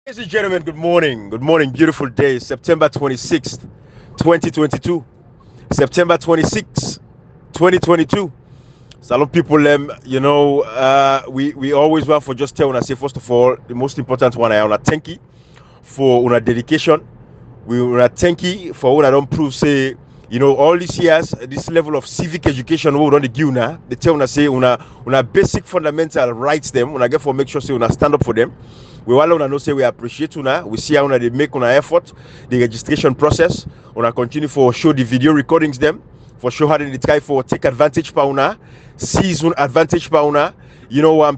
Ladies and gentlemen, good morning. Good morning, beautiful day, September 26th, 2022. September 26th, 2022. Salon people, we always want for just tell una say, first of all, the most important one, I want to thank you for una dedication. We want to thank you for what I don't prove, say, all these years, this level of civic education, we don't give now. They tell una say, una basic fundamental rights them, una get for make sure say, una stand up for them. We want to know say we appreciate una. We see how una they make una effort, the registration process. Una continue for show the video recordings them, for show how they try for take advantage pa una, seize un advantage pa una.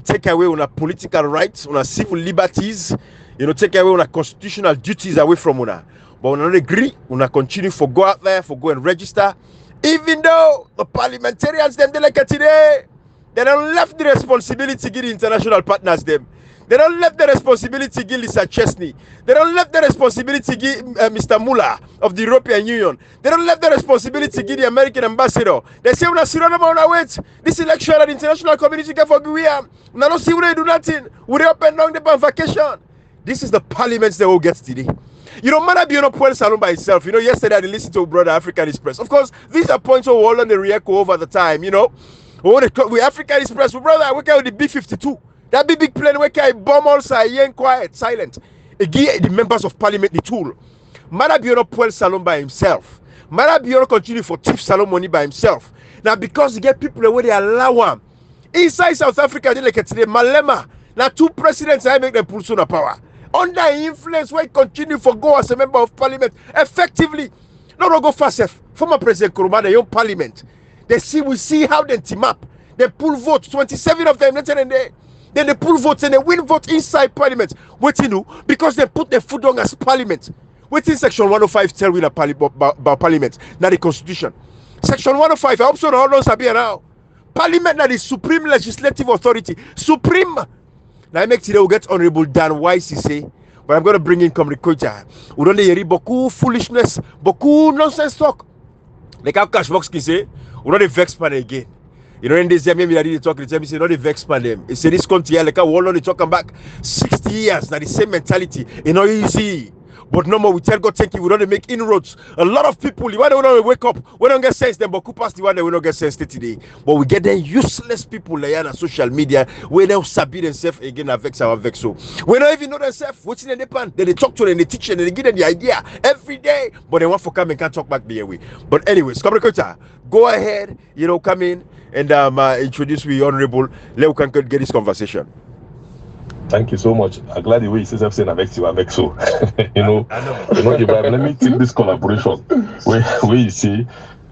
Take away una political rights, una civil liberties. Take away una constitutional duties away from una. But we don't agree. Una continue for go out there, for go and register. Even though the parliamentarians them they like it today, they don't left the responsibility to give the international partners them. They don't left the responsibility to give Lisa Chesney. They don't left the responsibility to give Mr. Muller of the European Union. They don't left the responsibility to give the American ambassador. They say, "Una sit down and wait. This election at the international community can forgive we are. Una don't see we do nothing. We up and down the on vacation." This is the parliaments they all get today. Mana be Puel Salon by itself. Yesterday I listened to Brother African Express. Of course, these are points of all on the react over the time. We African Express, brother, we can with the B-52. That big plane where can bomb all side, quiet, silent. Again, the members of parliament the tool. Marabiano Puel Salon by himself. Marabiano continue for thief Salon money by himself. Now because you get people where they allow him. Inside South Africa, they like today, Malema. Now two presidents I make them pull on power. Under influence, where continue for go as a member of parliament effectively. No go fast. Former President Kuruma, their own parliament. We see how they team up. They pull votes, 27 of them, then they pull votes and they win vote inside parliament. What you know? Because they put their foot on as parliament. What in section 105 tell we about parliament? Now the constitution. Section 105, I hope so all those are here now. Parliament now the supreme legislative authority. Supreme. Now I make today we get Honorable Dan Wise say, but I'm gonna bring in Comricoja. We don't hear beaucoup foolishness, beaucoup nonsense talk. Like how Cashbox can say, we don't vex pan again. In this year, maybe I did talk to them, say, not the vex pan them. It's this country, like a wall on the talking back 60 years, now the same mentality. Not easy. But no more, we tell God, thank you, we don't make inroads. A lot of people, the one they don't wake up, we don't get sense them, but Coopers, the one that we don't get sense today. But we get them useless people like on social media, we don't sabi themselves again, vex our vex. So we don't even know themselves, what's in the pan. Then they talk to them, they teach them, they give them the idea every day, but they want for come and can't talk back the way. But anyways, Comricoja, go ahead, come in and introduce me, Honorable. Let we can get this conversation. Thank you so much. I'm glad the way you say something affects you, affects so. Let me take this collaboration where you say,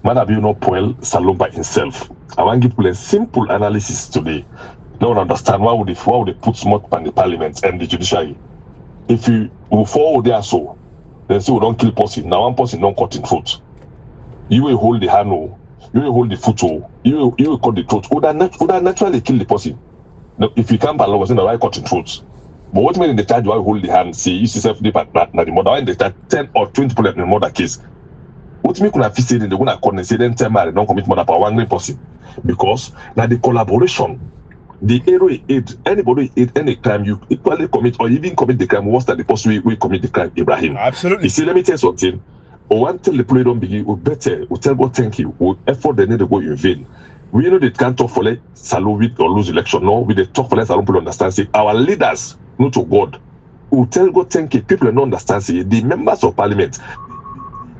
Manabi Puel Salon by himself. I want to give people a simple analysis today. Don't understand why would they put smart on the parliament and the judiciary. If you will follow there so, then say we don't kill person. Now one person don't cut in throat. You will hold the hand, you will hold the foot, you will cut the throat. Would that naturally kill the person? No, if you can't allow us in the right cutting throats. But what mean in the charge why hold the hand, say you self deep at the mother in the charge 10 or 20 people in the murder case. What me could have said in the one according say then tell me don't commit murder for one person. Because now the collaboration, the error aid anybody at any crime you equally commit or even commit the crime worse than the person we commit the crime, Ibrahim. Absolutely. You see, let me tell you something. Or until the play don't begin, we better we tell God thank you, we effort they need to go in vain. We know they can't talk for let Salon win or lose election. No, we they talk for let Salon people understand. Say our leaders, not to God, who tell God thank you. People don't understand. Say the members of parliament,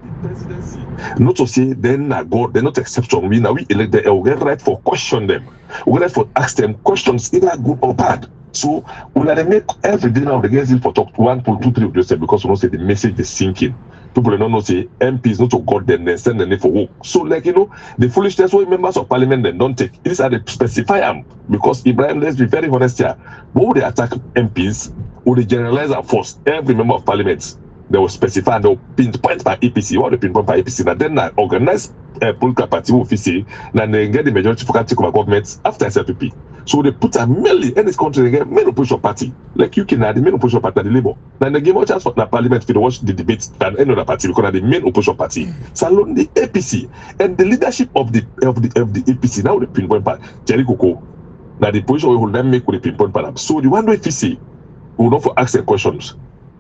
the presidency, not to say they're not God, they're not exception. We now we elect them. We get right for question them. We get right for ask them questions either good or bad. So we let them make every day now they get in for talk 1, 2, 3 of yourself because we don't say the message is sinking. People don't know say MPs not to God then they send them for work. So the foolishness why members of parliament then don't take. These are the specify them because Ibrahim, let's be very honest here. What would they attack MPs? Would they generalize and force every member of parliament? They will specify and they will pinpoint by APC. What they pinpoint by APC? And then organize political party will say then they get the majority for take over government after SLPP. So they put a mainly in this country they get main opposition party. Like UK now the main opposition party the Labour. Then they give more chance for the parliament to watch the debates than any other party because the main opposition party. So alone the APC and the leadership of the APC now the pinpoint by Jerry Coco. Now the position we will then make with the pinpoint by them. So the one way APC will not for ask their questions.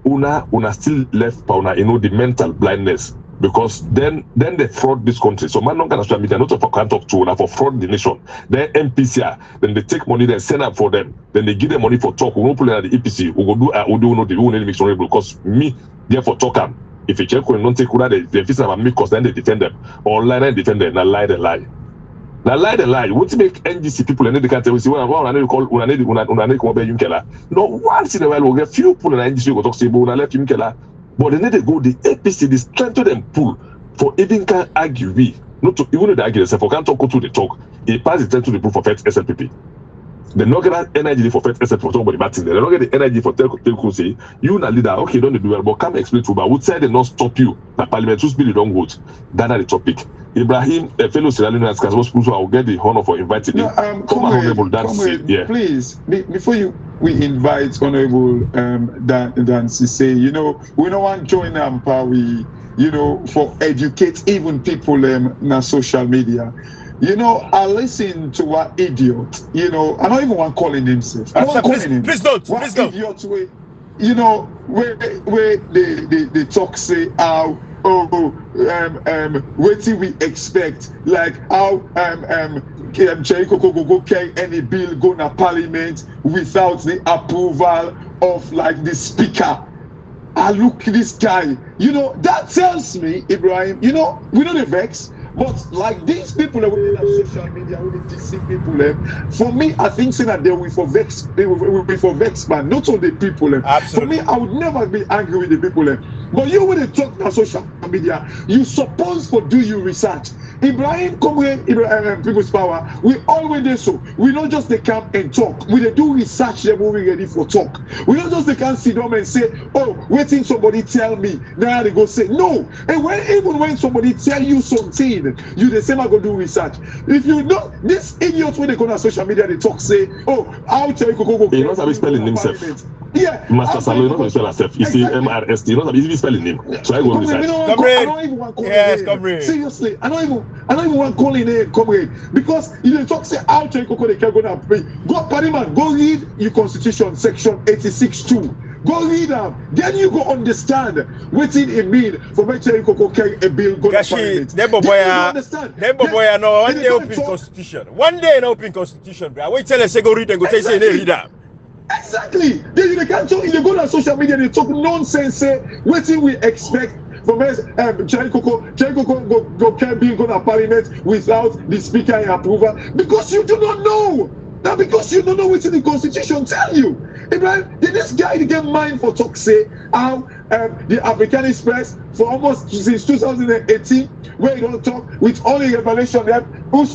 una still left pauna, the mental blindness. Because then they fraud this country. So man, not gonna social media, not for can't talk to una for fraud the nation. Then MPCR, then they take money, then send up for them, then they give them money for talk. We won't put it at the EPC. We go do no the won't make sure because me therefore talk them. If you check when don't take they fix them make cause then they defend them. Or lie and defend them. Now lie they lie. Now lie they lie. What make NGC people and they can't tell you well I need to call una need come back Yunkela. No once in a while we'll get few people in NGC go talk say but una left Yunkela. But they need to go the APC, they strengthen them pull for even can argue we not to even the argue themselves for can't talk to the talk. It pass the to the proof of SLPP. They not get energy for SLPP for somebody bad thing. They don't get the energy for telco say you na leader okay don't do well but come explain to but would say they not stop you the parliament who's bill don't vote. That's the topic. Ibrahim, a fellow Sierra Leonean Scazos, I will get the honor for inviting you. Honorable Dancy, yeah. Please, before we invite Honorable Dancy, say, we don't want to join we, for educate even people on social media. I listen to what idiot, I don't even want calling himself. I don't want calling him. Please don't. Idiot way, where they talk say how what do we expect? Like how Cheriko go carry any bill go to parliament without the approval of like the speaker. I look this guy, that tells me, Ibrahim, we don't vex. But like these people that we on social media, we deceive people. For me, I think saying that they will for vex, man, not all the people. Absolutely. For me, I would never be angry with the people. But you when they talk on social media, you supposed to do your research. Ibrahim come here, People's Power. We always do so. We don't just they come and talk. We do research them when we ready for talk. We don't just they can sit down and say, oh, waiting somebody tell me. Now they go say no. And even when somebody tell you something, you the same I go do research. If you know this idiots when they go on social media, they talk say, oh, how tell you go. He knows how to spell himself. Yeah, Master Salo, you know how to spell himself. You see MRST, you know how to spell his name. So I go research. I don't even want to call him name. Seriously, I don't even want to call him name, comrade. Because you talk say how tell you they can go now pray. Go Parliament, go read your constitution section 86(2). Go read them. Then you go understand what it mean for make sure you go carry a bill go to parliament. Then you understand. No, one day open constitution. One day an open constitution, bro. Wait till I say go read and go say they read that. Exactly. Then you can't talk. They go on social media. They talk nonsense. Say what we expect from Cheriko go carry bill go to parliament without the speaker approval because you do not know. Now because you don't know what the constitution tell you. Ibrahim, did this guy get mind for talk say how the African Express for almost since 2018 where you don't talk with all the revelation there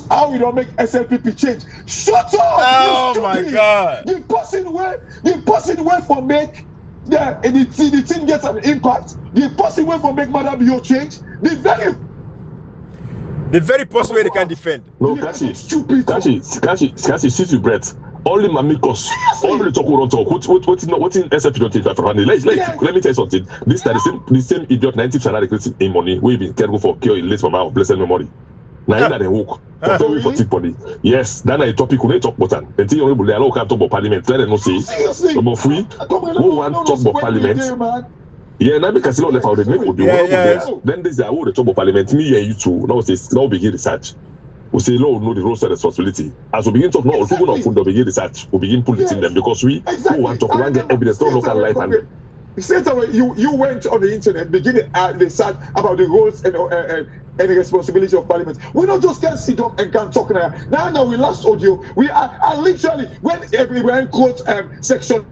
how we don't make SLPP change. Shut up! Oh my God! The person where for make the team gets an impact. The person where for make Madam Bio change. The very person where they can defend. No, Kashi, sit your breath. Only Mamikos, only talk who don't talk. What in SFP don't take that for money? Let me tell you something. This time the same idiot 90 channel recruiting in money. We've been careful for kill late mama of blessed memory. Now that they hook for take money. Yes, that is a topic we talk about. Until you able to talk about parliament. Let them not say. But free. Who want to talk about parliament? Yeah, now because you don't left out the name. Then this is how the talk about parliament. Me and you too. Now begin research. We say, Lord, know the roles and responsibility. As we begin to talk now, people not food, begin research. We begin putting in them because we want to talk, we get evidence, don't local life. And straight away, you went on the internet, beginning research about the roles and the responsibility of parliament. We don't just can't sit up and can't talk now. Now we last audio. We are literally when everyone quote section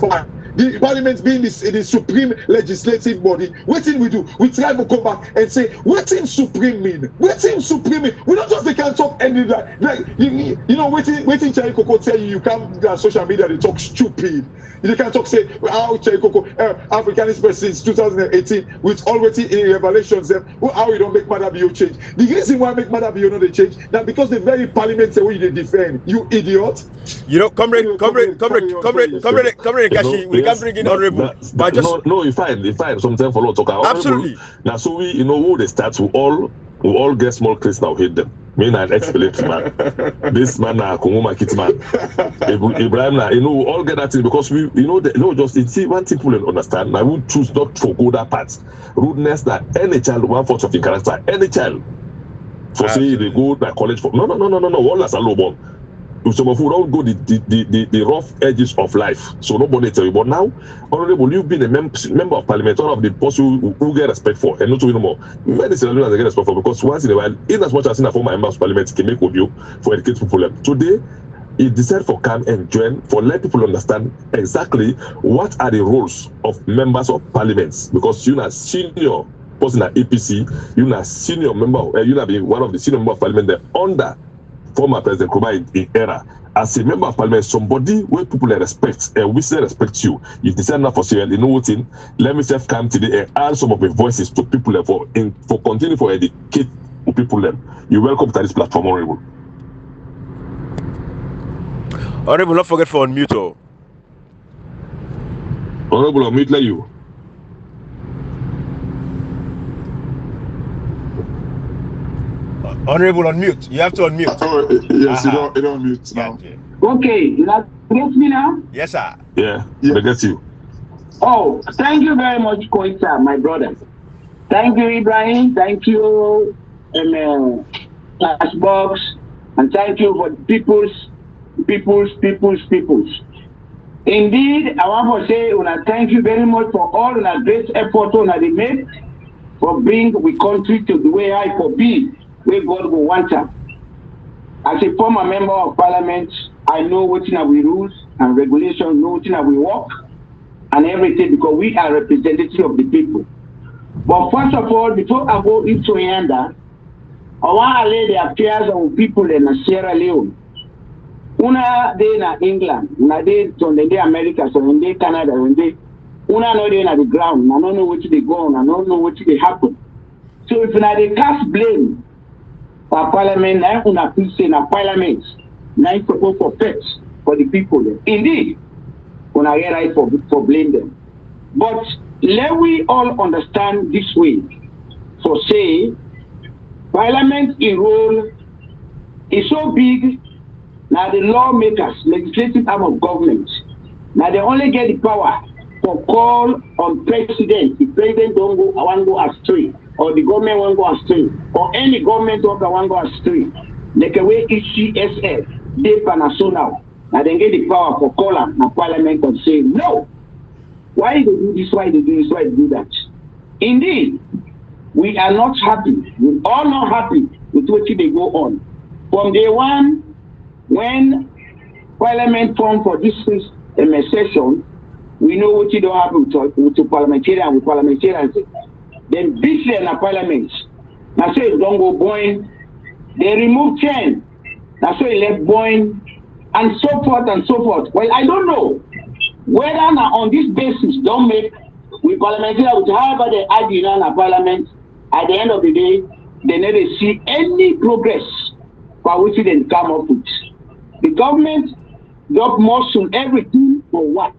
5. The parliament being the supreme legislative body, what thing we do? We try to come back and say, what in supreme mean? What in supreme mean? We don't just they can't talk any like waiting Cheriko tell you can't on social media they talk stupid. You can't talk say how Cheriko African Express since 2018 with already in revelations how we don't make Madam Bio change. The reason why make Madam Bio not they change that because the very parliament say we they defend. You idiot. Comrade Kashi, we can bring in honorable. No, you find sometimes for lot talk. Absolutely. Now so we who they start to all We all get small case now, hate them. Me na ex-military man. This man na Kongoma kit man. Ibrahim na, we all get that thing because we, just see one thing people don't understand. I would choose not to go that part. Rudeness that any child, one force of the character, any child. For say they go to college for no. All as a low born. Some of you don't go the rough edges of life, so nobody tell you. But now, honorable, you've been a member of parliament, one of the person who get respect for, and not to more. Many Sierra get respect for because once in a while, in as much as in a former member of parliament, can make audio for educate people. Today, he decided for come and join for let people understand exactly what are the roles of members of parliaments because you are senior person at APC, you are senior member, you are one of the senior member of parliament there under former President Nkrumah in era. As a member of parliament, somebody where people respect and we say respect you. You decide now for serial, what in? Let me just come today and add some of my voices to people for continue for educate people them. You're welcome to this platform, Honorable. Honorable, not forget for unmute. Honorable, unmute like you. Honorable, unmute. You have to unmute. Oh, yes, you don't unmute now. Okay, you get me now? Yes, sir. Yeah, I get you. Oh, thank you very much, Koita, my brother. Thank you, Ibrahim. Thank you, Cashbox. And thank you for people's. Indeed, I want to say, thank you very much for all the great effort they made for bringing the country to the way I could be. Where God will want her. As a former member of parliament, I know what we rules and regulations, know what we work and everything because we are representatives of the people. But first of all, before I go into Yanda, I want to lay the affairs of people in Sierra Leone. Una day in England, una day in America, so in day Canada, one day una no day in the ground, I don't know what they go on, I don't know what they happen. So if they cast blame for parliament, now una feel say na parliament, now it's supposed for pets for the people there. Indeed, una get right for blame them. But let we all understand this way. For say, parliament in role is so big. Now the lawmakers, legislative arm of government, now they only get the power for call on president. The president don't go, I want to go astray, or the government won't go astray, or any government worker want to go astray. Like a way ECSF, they panasonal. Now they get the power for call on parliament and say, no. Why they do this, why they do this, why they do that? Indeed, we are not happy. We are not happy with what they go on. From day one, when parliament formed for this session, we know what you don't happen with the parliamentarians. Then this year in the parliament, now say don't go Boeing, they remove 10. Now say left Boeing, and so forth and so forth. Well, I don't know whether now on this basis don't make we parliamentarians, however they add in the parliament, at the end of the day, they never see any progress for which they come up with. The government got muscle everything for what?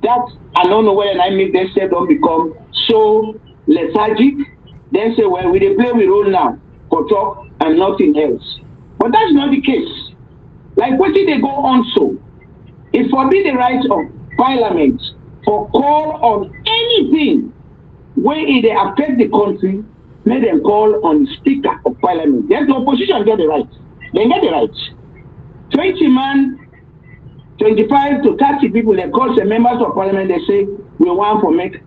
That I don't know whether I make them say don't become so lethargic. Then say, well, we they play with role now for talk and nothing else. But that's not the case. Like what did they go on so? It forbid the right of parliament for call on anything where it affect the country, let them call on the speaker of parliament. Then the opposition get the right. They get the right. 20 man, 25 to 30 people, they call the members of parliament, they say, we want to make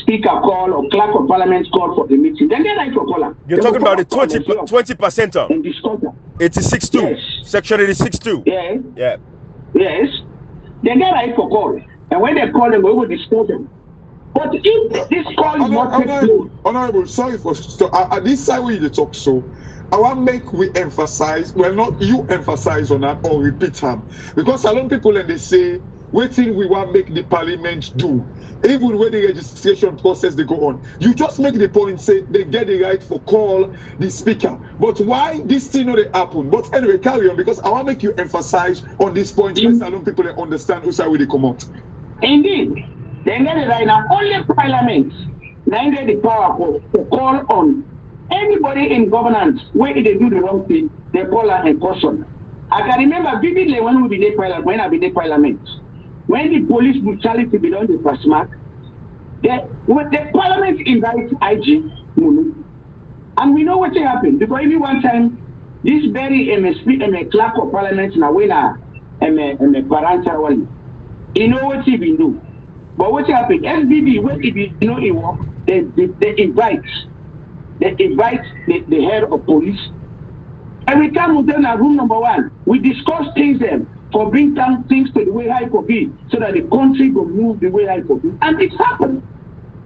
speaker call or clerk of parliament call for the meeting. Then they like to call her. You're talking about the 20%. In this quarter. 86.2. Yes. Section 86.2. Yeah. Yeah. Yes. They get right for call. And when they call them, we will discuss them. But if this call is not taken, Honorable, sorry for this side where you talk so. I want to make we emphasize, well, not you emphasize on that or repeat them. Because a lot of people and they say, waiting we want to make the parliament do. Even when the registration process they go on. You just make the point, say they get the right for call the speaker. But why this thing not happen? But anyway, carry on, because I want to make you emphasize on this point so a lot of people understand who's how they come out. Indeed, they get it right now. Only parliament now get the power for call on Anybody in governance, where they do the wrong thing, they call her a caution. I can remember vividly when we did parliament, when I did parliament, when the police brutality belonged to the mark, the parliament invites IG, and we know what happened because even one time, this very clerk of parliament now when parental one, you know what he been do, but what happened? SBB, when if you know it work, they invite the head of police. Every time we turn at room number 1, we discuss things then for bring down things to the way high could be, so that the country will move the way high could be, and it happened.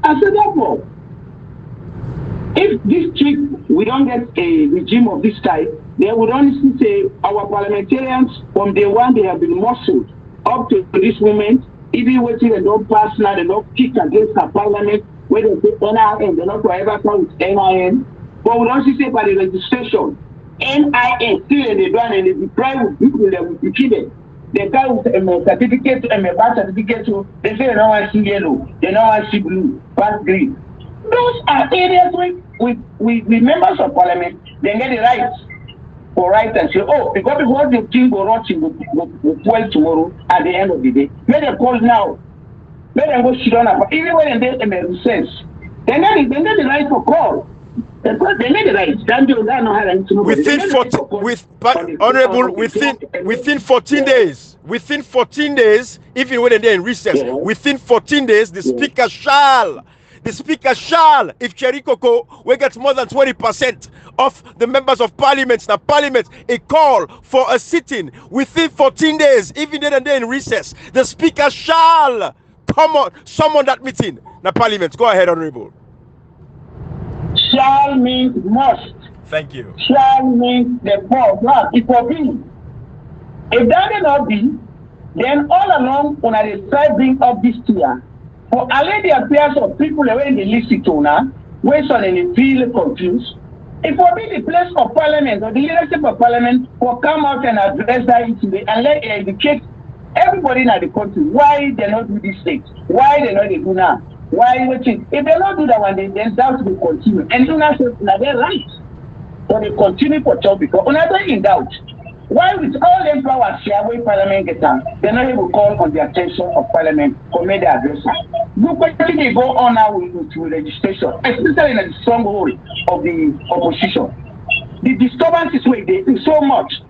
I said therefore, if this trip we don't get a regime of this type, they would honestly say our parliamentarians from day one they have been muscled up to this moment. Even waiting they don't pass now, they don't kick against the parliament where they say NIN, they're not forever come with NIN. But we don't say by the registration, NIN still in the ground and they deprive with people that will be killed. They come with a certificate and a birth certificate, so they say they don't want to see yellow, they don't want to see blue, but green. Those are areas where we members of parliament, they get the rights for right and say, oh, because the thing will rot will well tomorrow at the end of the day. Let them call now. Let them go sit down. Even when they recess, they get the right for call. They get the right. Within 14 days. Within 14 days, even when they're in recess, within 14 days, the speaker shall, if Cherikoko will get more than 20% of the members of parliament, now parliament, a call for a sitting within 14 days, even then and they're in recess, the speaker shall summon that meeting. Now parliament, go ahead, Honorable. Shall means must. Thank you. Shall means the call. It will be. If that will not be, then all along when I decide bring up this year, for allay the affairs of people when they listen to now, when some they feel confused, it will be the place of parliament or the leadership of parliament will come out and address that issue and let educate everybody in the country why they not do this thing, why they not do now, why waiting. If they not do that one, then doubt will continue. And do not say they're right, but they continue for talk because another in doubt. Why with all them powers share away parliament get down, they're not able to call on the attention of parliament for make the addressing. Look what they go on now with registration, especially in the stronghold of the opposition. The disturbance is where they do so much.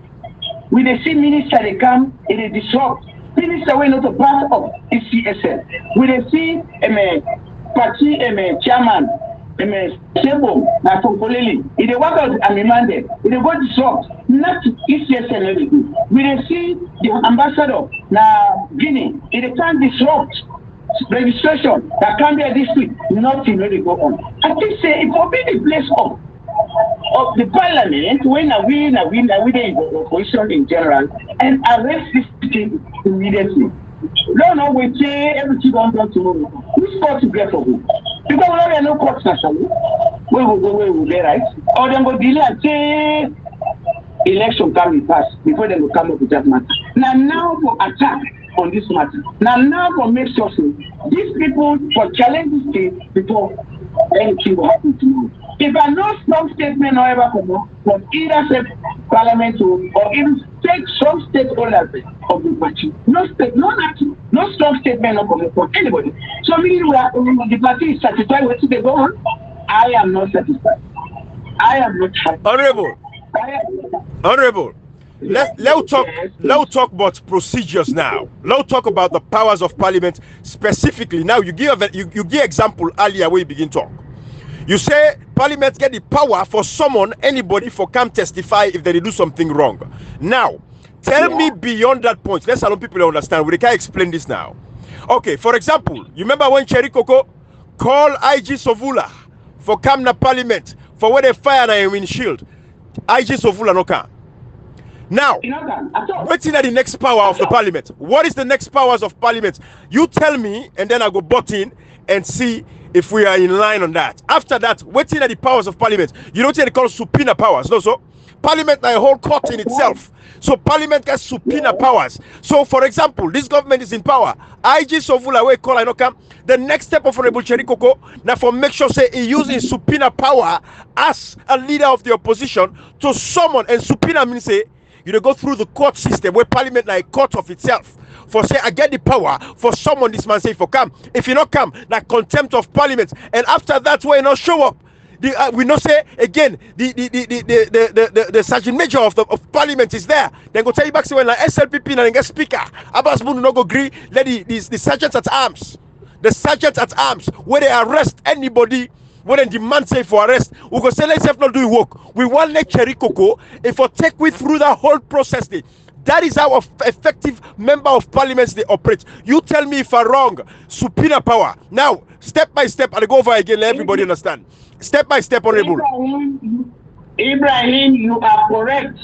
When they see minister they come, they disrupt. Minister will not a part of ECSL. When they see party chairman, Shebo, na Fonkoleli, if they work out and demanded, if they go disrupt, not ECSL anything. When they see the ambassador, na Guinea, if they can't disrupt registration, that can be a district, nothing really go on. I think say it will be the place of the parliament when we in the opposition in general and arrest this thing immediately. No, we say everything don't go to who's supposed to get for who? Because we have no courts nationally. We will go where we will be right. Or then go delay and say election can be passed before they will come up with that matter. Now for attack on this matter. Now for make sure these people for challenge this thing before anything will happen tomorrow. If I no strong statement or ever come from either state parliament or even some stakeholders of the party, no strong statement not coming from anybody. So meaning the party is satisfied with it they go on. I am not satisfied. I am not happy. Honorable. Let's talk about procedures now. Let's talk about the powers of parliament specifically. Now you give example earlier where you begin talk. You say parliament get the power for someone, anybody for come testify if they do something wrong. Now, tell me beyond that point. Let's allow people to understand. We can explain this now. Okay, for example, you remember when Cherikoko called IG Sovula for come na parliament for where they fire a windshield. IG Sovula no come. Now, what's in the next power of the parliament? What is the next powers of parliament? You tell me, and then I go butt in and see if we are in line on that. After that, what's in the powers of parliament? You don't say they call subpoena powers. No, so parliament na a whole court in itself. So parliament gets subpoena powers. So for example, this government is in power. IG Sovula we call I no come. The next step of Honorable Cherikoko now for make sure say he using subpoena power as a leader of the opposition to summon, and subpoena means say you dey go through the court system where parliament na a court of itself. For say I get the power for someone this man say for come. If you not come, like contempt of parliament. And after that, when you not show up, we not say again the sergeant major of parliament is there. Then go tell you back say when like SLPP and get speaker. Abbas Bunu no go agree. Let the sergeants at arms, where they arrest anybody. When they demand say for arrest, we go say let's not do work. We want let Cherikoko if we take we through that whole process. That is how effective member of parliament they operate. You tell me if I'm wrong. Subpoena power. Now, step by step, I'll go over again, let everybody understand. Step by step, Honorable. Ibrahim, you are correct.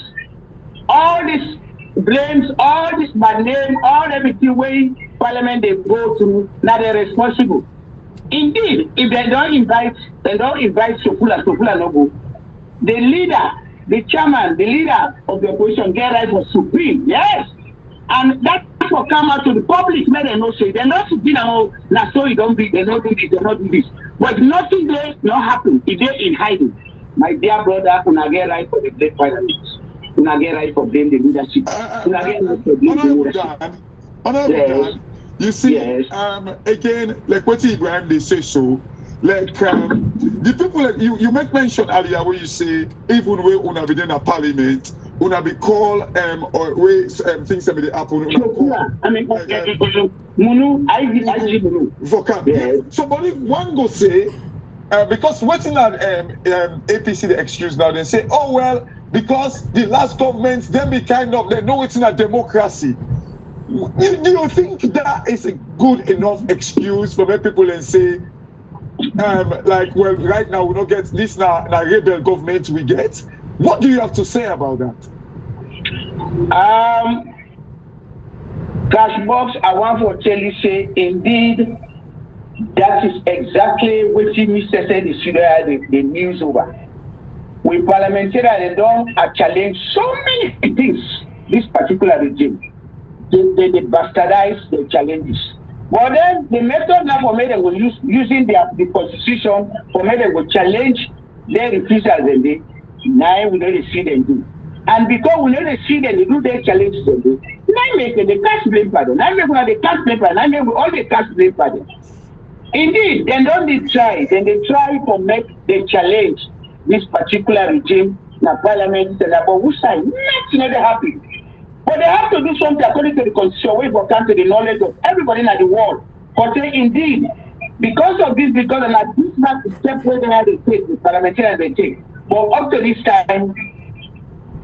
All these blames, all this bad name, all everything way parliament they go through, now they're responsible. Indeed, if they don't invite Sofula no go. The leader, the chairman, the leader of the opposition get right for supreme, yes. And that will come out to the public, may they not say, they're not sitting now, so you don't be, they don't do this, they don't do this. But nothing there not happen, if they're in hiding. My dear brother, una get right for the great parliament. Una get right for blame the leadership. Una get right for blame the leadership. Yes. You see, yes. Again, like what Ibrahim they say so, like the people like you make mention earlier where you say even where una be in a parliament, una be called or where things that may happen. I mean, Munu, I Munu. Yes. So, but if one go say, because waiting at APC the excuse now, they say, oh well, because the last government then be kind of they know it's in a democracy. Do you think that is a good enough excuse for many people and say, like, well, right now we don't get this now rebel government we get? What do you have to say about that? Cashbox, I want to tell you, say, indeed, that is exactly what Mr. said is the news over. With parliamentarians, they don't challenge so many things, this particular regime. They bastardize the challenges. But then the method now for me they will use using the constitution for me they will challenge their refusals and they now we don't see them do. And because we don't see them they do their challenges and do, now make the cast blame pardon. Now make the cast blame pardon. Now make all the cast blame pardon. Indeed, they don't they try. Then they try to make the challenge this particular regime, the parliament, and about which side nothing ever happens. But they have to do something according to the constitution, way for come to the knowledge of everybody in the world. But say indeed, because of this, because of that, this not the step where they have to take, the parliamentarians they take. But up to this time,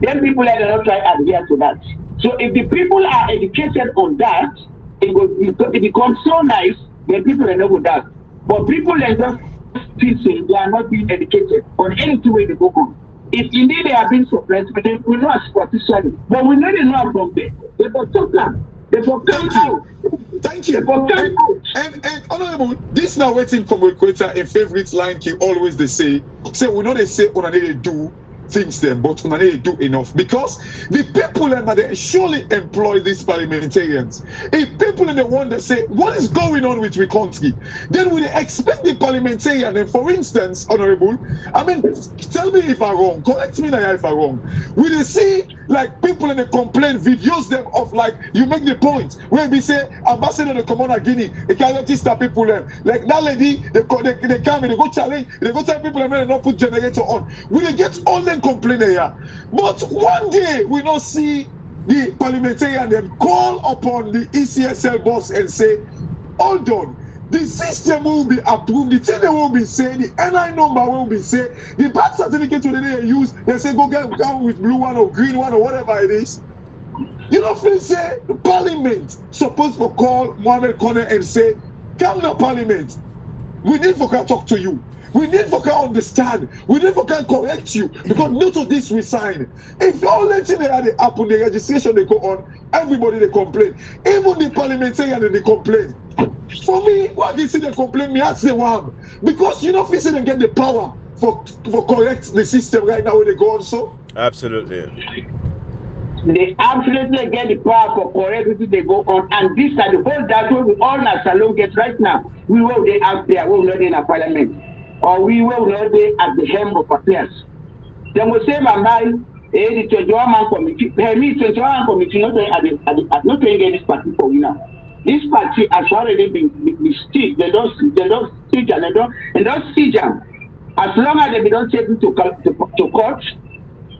then people are not try to adhere to that. So if the people are educated on that, it becomes so nice that people are not with that. But people are just feel they are not being educated on any two way to go on. If indeed they have been suppressed, but they will not superficially. But we know they know from there. They will talk them. They will come out. Thank you. They will come out. And honorable, this now waiting from a creator, a favorite line he always they say we know they say on they do things them, but on they do enough. Because the people and they surely employ these parliamentarians. If people in the one that say, what is going on with the country? Then we expect the parliamentarian, and for instance, honorable, I mean, tell me if I'm wrong, correct me if I'm wrong. We they see like people in the complaint videos them of like you make the point where we say ambassador the Commander Guinea, they can't stop people them. Like that lady, they come and they go challenge, they go tell people and they not put generator on. We they get all them complaining here. But one day we don't see the parliamentarian them call upon the ECSL boss and say, hold on. The system will be approved, the thing they will be saying, the NI number will be saying, the birth certificate they use, they say go get down with blue one or green one or whatever it is. You know, if say the parliament supposed to call Mohamed Kone and say, come to parliament, we need for can talk to you. We need for can understand. We need for can correct you. Because none of this we sign. If all that thing they had happen, the registration they go on, everybody they complain. Even the parliamentarian they complain. For me, what they say they complain, me ask the one. Because you know, if they get the power for correct the system right now where they go on so. Absolutely. They absolutely get the power for correctly they go on, and this are the whole that way we all na salon get right now. We will they out there, we will not in a parliament, or we will not be at the helm of affairs. Then we say, my mind, the 21 man committee, me 21 man committee, not not going to get this party for you now. This party has already been still, they don't siege and they don't siege them. As long as they don't take it to court,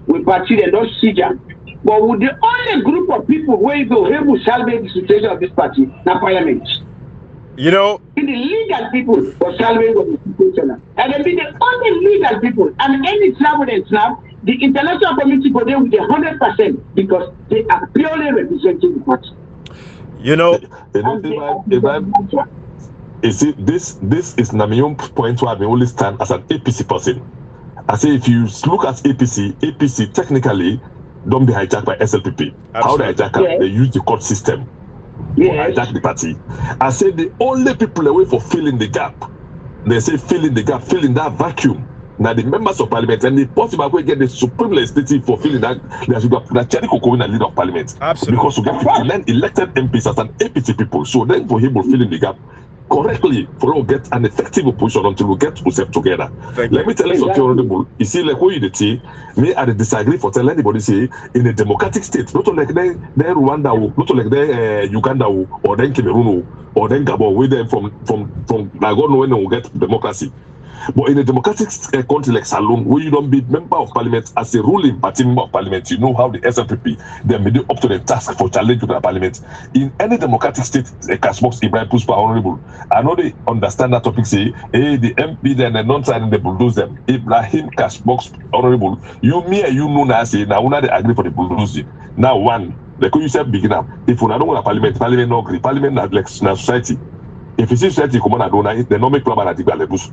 we party they don't siege them. But with the only group of people where go able to salvage the situation of this party, na parliament. You know, In the legal people for salvage of the situation. And they be the only legal people. And any travel and snap, the international community go there with 100% because they are purely representing the party. you know, you see, this is my point where I only stand as an APC person. I say if you look at APC technically don't be hijacked by SLPP. Absolutely. How they hijack them? They use the court system to hijack the party. I say the only people away for filling the gap. They say filling the gap, filling that vacuum. Now the members of parliament and the possible way get the supreme legislative for filling that there should be Cherry Cocoa and leader of parliament. Absolutely. Because we get 59 elected MPs as an APC people. So then for him will fill in the gap correctly for us to get an effective opposition until we get ourselves together. Let me tell you something, honorable. You see, like what you say, me I disagree for tell anybody say in a democratic state, not like they Rwanda, not like they Uganda or then Cameroon or then Gabon, where they from I don't know when they will get democracy. But in a democratic country like Salon, where you don't be member of parliament as a ruling party member of parliament, you know how the SLPP they may do up to the task for challenge to the parliament. In any democratic state, a Cashbox Ibrahim Puspa honorable, I know they understand that topic. Say, hey, the MP then the non-signing they bulldoze them. Ibrahim Cashbox honorable, you me and you know now say now they agree for the bulldozing. Now one, like you said, begin up. If we don't want a parliament no agree. Parliament not like society. If you see society come on, I don't they don't make problem at the Galebus.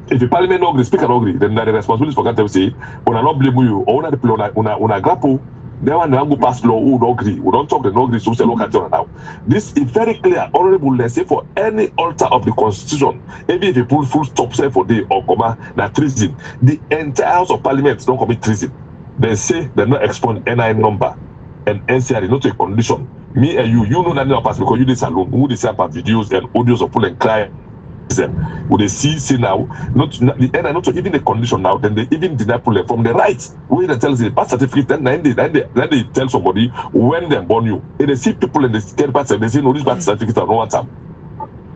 If the parliament not agree, speaker not agree, then the responsibility for country say, when I not blame you, or when I people on a grapple, then when they go pass law, who don't agree, we don't talk the no agree, so say look at it now. This is very clear, honorable. Let's say for any alter of the constitution, even if you pull full stop say for the or comma that treason, the entire House of Parliament don't commit treason. They say they not expand NI number and NCR not a condition. Me and you know that pass because you this alone, who they say about videos and audios of pull and cry. Would they see now not the end not even the condition now, then they even deny pull from the right where they tell the birth certificate, then they tell somebody when they born you. And they see people in the scared parts and they say no, this birth certificate are not time.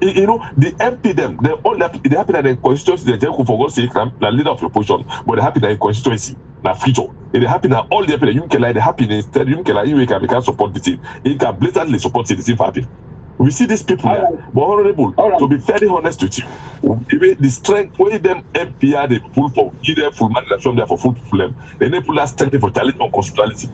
You know, the MP them, they all they happy that the constituency, they for God's sake, the leader of your position, but they happy that the constituency, na future. They happy that all the people you can like the happiness, you can like you can support the team, you can blatantly support the team for happy. We see these people here, but honorable, to be very honest with you, the strength where them MPR they pull for, give them full man from there for full problem, then they pull that strength for challenge on constitutionality.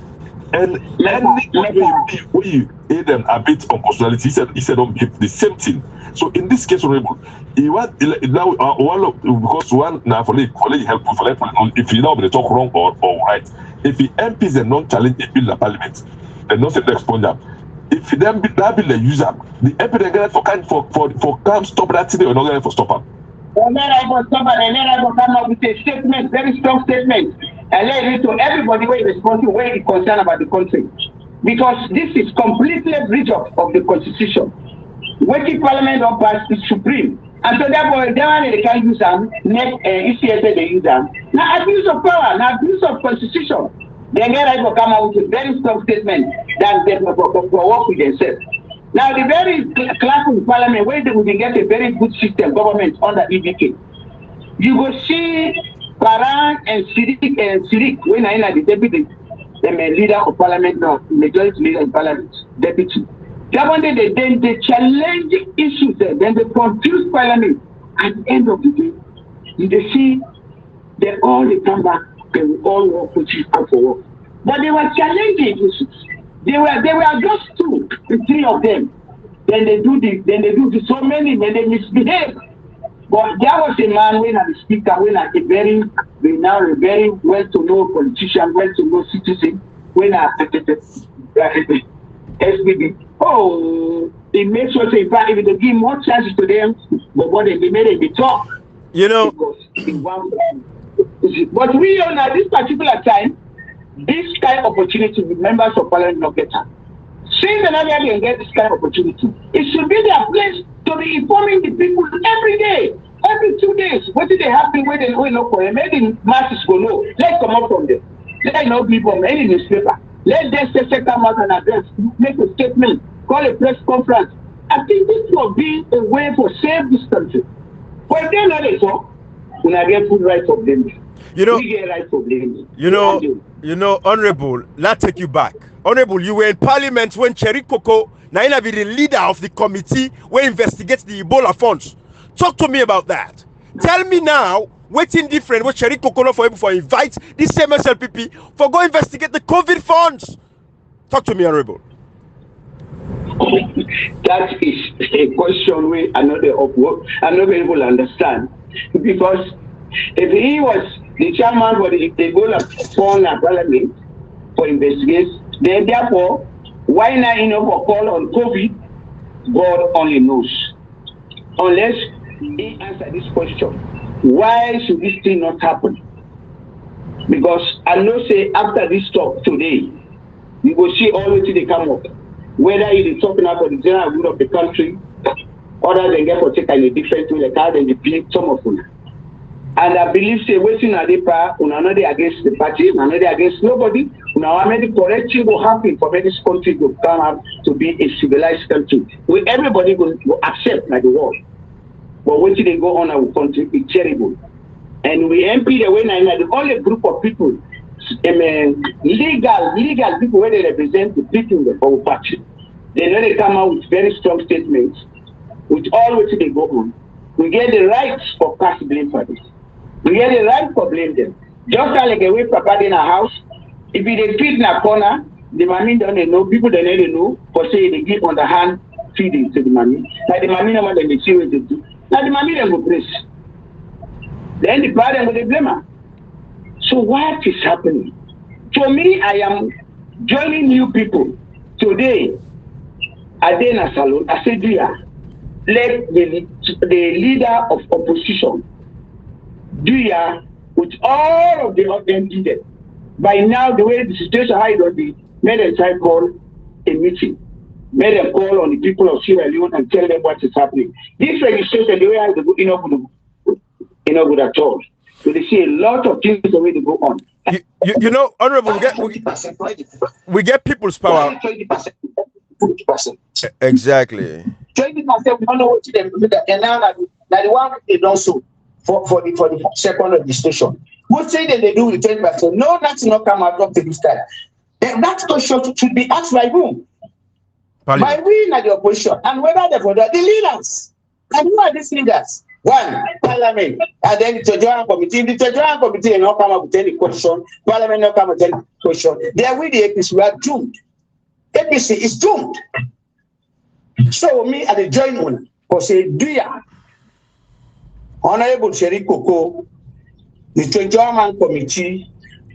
And any way you aid them a bit on constitutionality, he said don't give the same thing. So in this case, honorable, he want now because one now for helpful for if you know they talk wrong or right, if the MPs they non challenge a bill in parliament, they not say the expunge. If them be that bill they use up, the MP they get for can't stop that thing, they're not going for stop up. And then I will stop and then I will come up with a statement, very strong statement, and let it to everybody where is responsible, where is concerned about the country. Because this is completely a breach of the constitution. What the parliament don't pass is supreme. And so therefore, they can use them, next ECSA they use them. Now abuse of power, now abuse of constitution. Then I will come out with a very strong statement that they will work with themselves. Now, the very class in parliament where we can get a very good system government under EBK, you will see Paran and Sirik when I the deputy, the leader of parliament now, majority leader in parliament, deputy. Then they challenge issues, then they confuse parliament. At the end of the day, you see they all come back. They will all work with you for work. But they were challenging issues. They were just two, the three of them. Then they do so many, then they misbehave. But there was a man when the speaker, when a very well-to-know politician, well-to-know citizen, when SBB. Oh, they made sure to invite if they give more chances to them, but what they made it be talk. You know. But we on at this particular time, this kind of opportunity with members of parliament not get her. Since the Nigeria can get this kind of opportunity, it should be their place to be informing the people every day, every 2 days. What did they happen when they know for them? Maybe masses go know. Let's come up from them. Let not be from any newspaper. Let them say come out and address, make a statement, call a press conference. I think this will be a way for save this country. But if they know they talk, when I get food right for them. You know, we get right for them. You know, Honorable, let's take you back. Honorable, you were in Parliament when Cherry Coco, now be the leader of the committee where investigates the Ebola funds. Talk to me about that. Tell me now, what's in different with Cherry Coco for able to invite the same SLPP for go investigate the COVID funds. Talk to me, Honorable. That is a question we are not able to understand, because if he was the chairman for the Ebola fund at Parliament for investigation, then therefore why not for call on COVID? God only knows. Unless he answer this question, why should this thing not happen? Because I know say after this talk today, you will see all the things they come up. Whether it is talking about the general good of the country, other than get for take a different way, like how they believe some of them. And I believe say waiting at the part, not against the party, not against nobody. Now I made the correct thing will happen for this country to come up to be a civilized country. Where everybody will accept like the world. But waiting they go on our country is terrible. And we MP the way now the only group of people, legal people where they represent the people in the whole party. They know they come out with very strong statements, with all which they go on. We get the right for cast blame for this. We get the right for blame them. Just like a way papa in a house, if they feed in a corner, the money don't know, people don't know, for say they give on the hand feeding to the money. Like the money no more than they see what they do. Now the money then go praise. Then the parent will blame her. So what is happening? For me, I am joining new people today. Adena Salon, I said, let the leader of opposition do ya with all of the them needed. By now, the way the situation how it will be, made them try call a meeting. Made them call on the people of Sierra Leone and tell them what is happening. This registration, the way I go, good at all. So they see a lot of things the way to go on. You know, Honorable, we get people's power. 20%. Exactly. 20% we don't know what to them do that. And now that the one they don't so for the second registration. What say that they do with 20%? No, that's not come out of this time. That question should be asked by whom? By we at the opposition. And whether they for the leaders. And who are these leaders? One, Parliament, and then the Procedural Committee. If the Procedural Committee will not come up with any question, Parliament will not come up with any question, then we the APC, we are doomed. APC is doomed. So me at the joint one, because do ya, Honorable Cherry Coco, the Procedural Committee,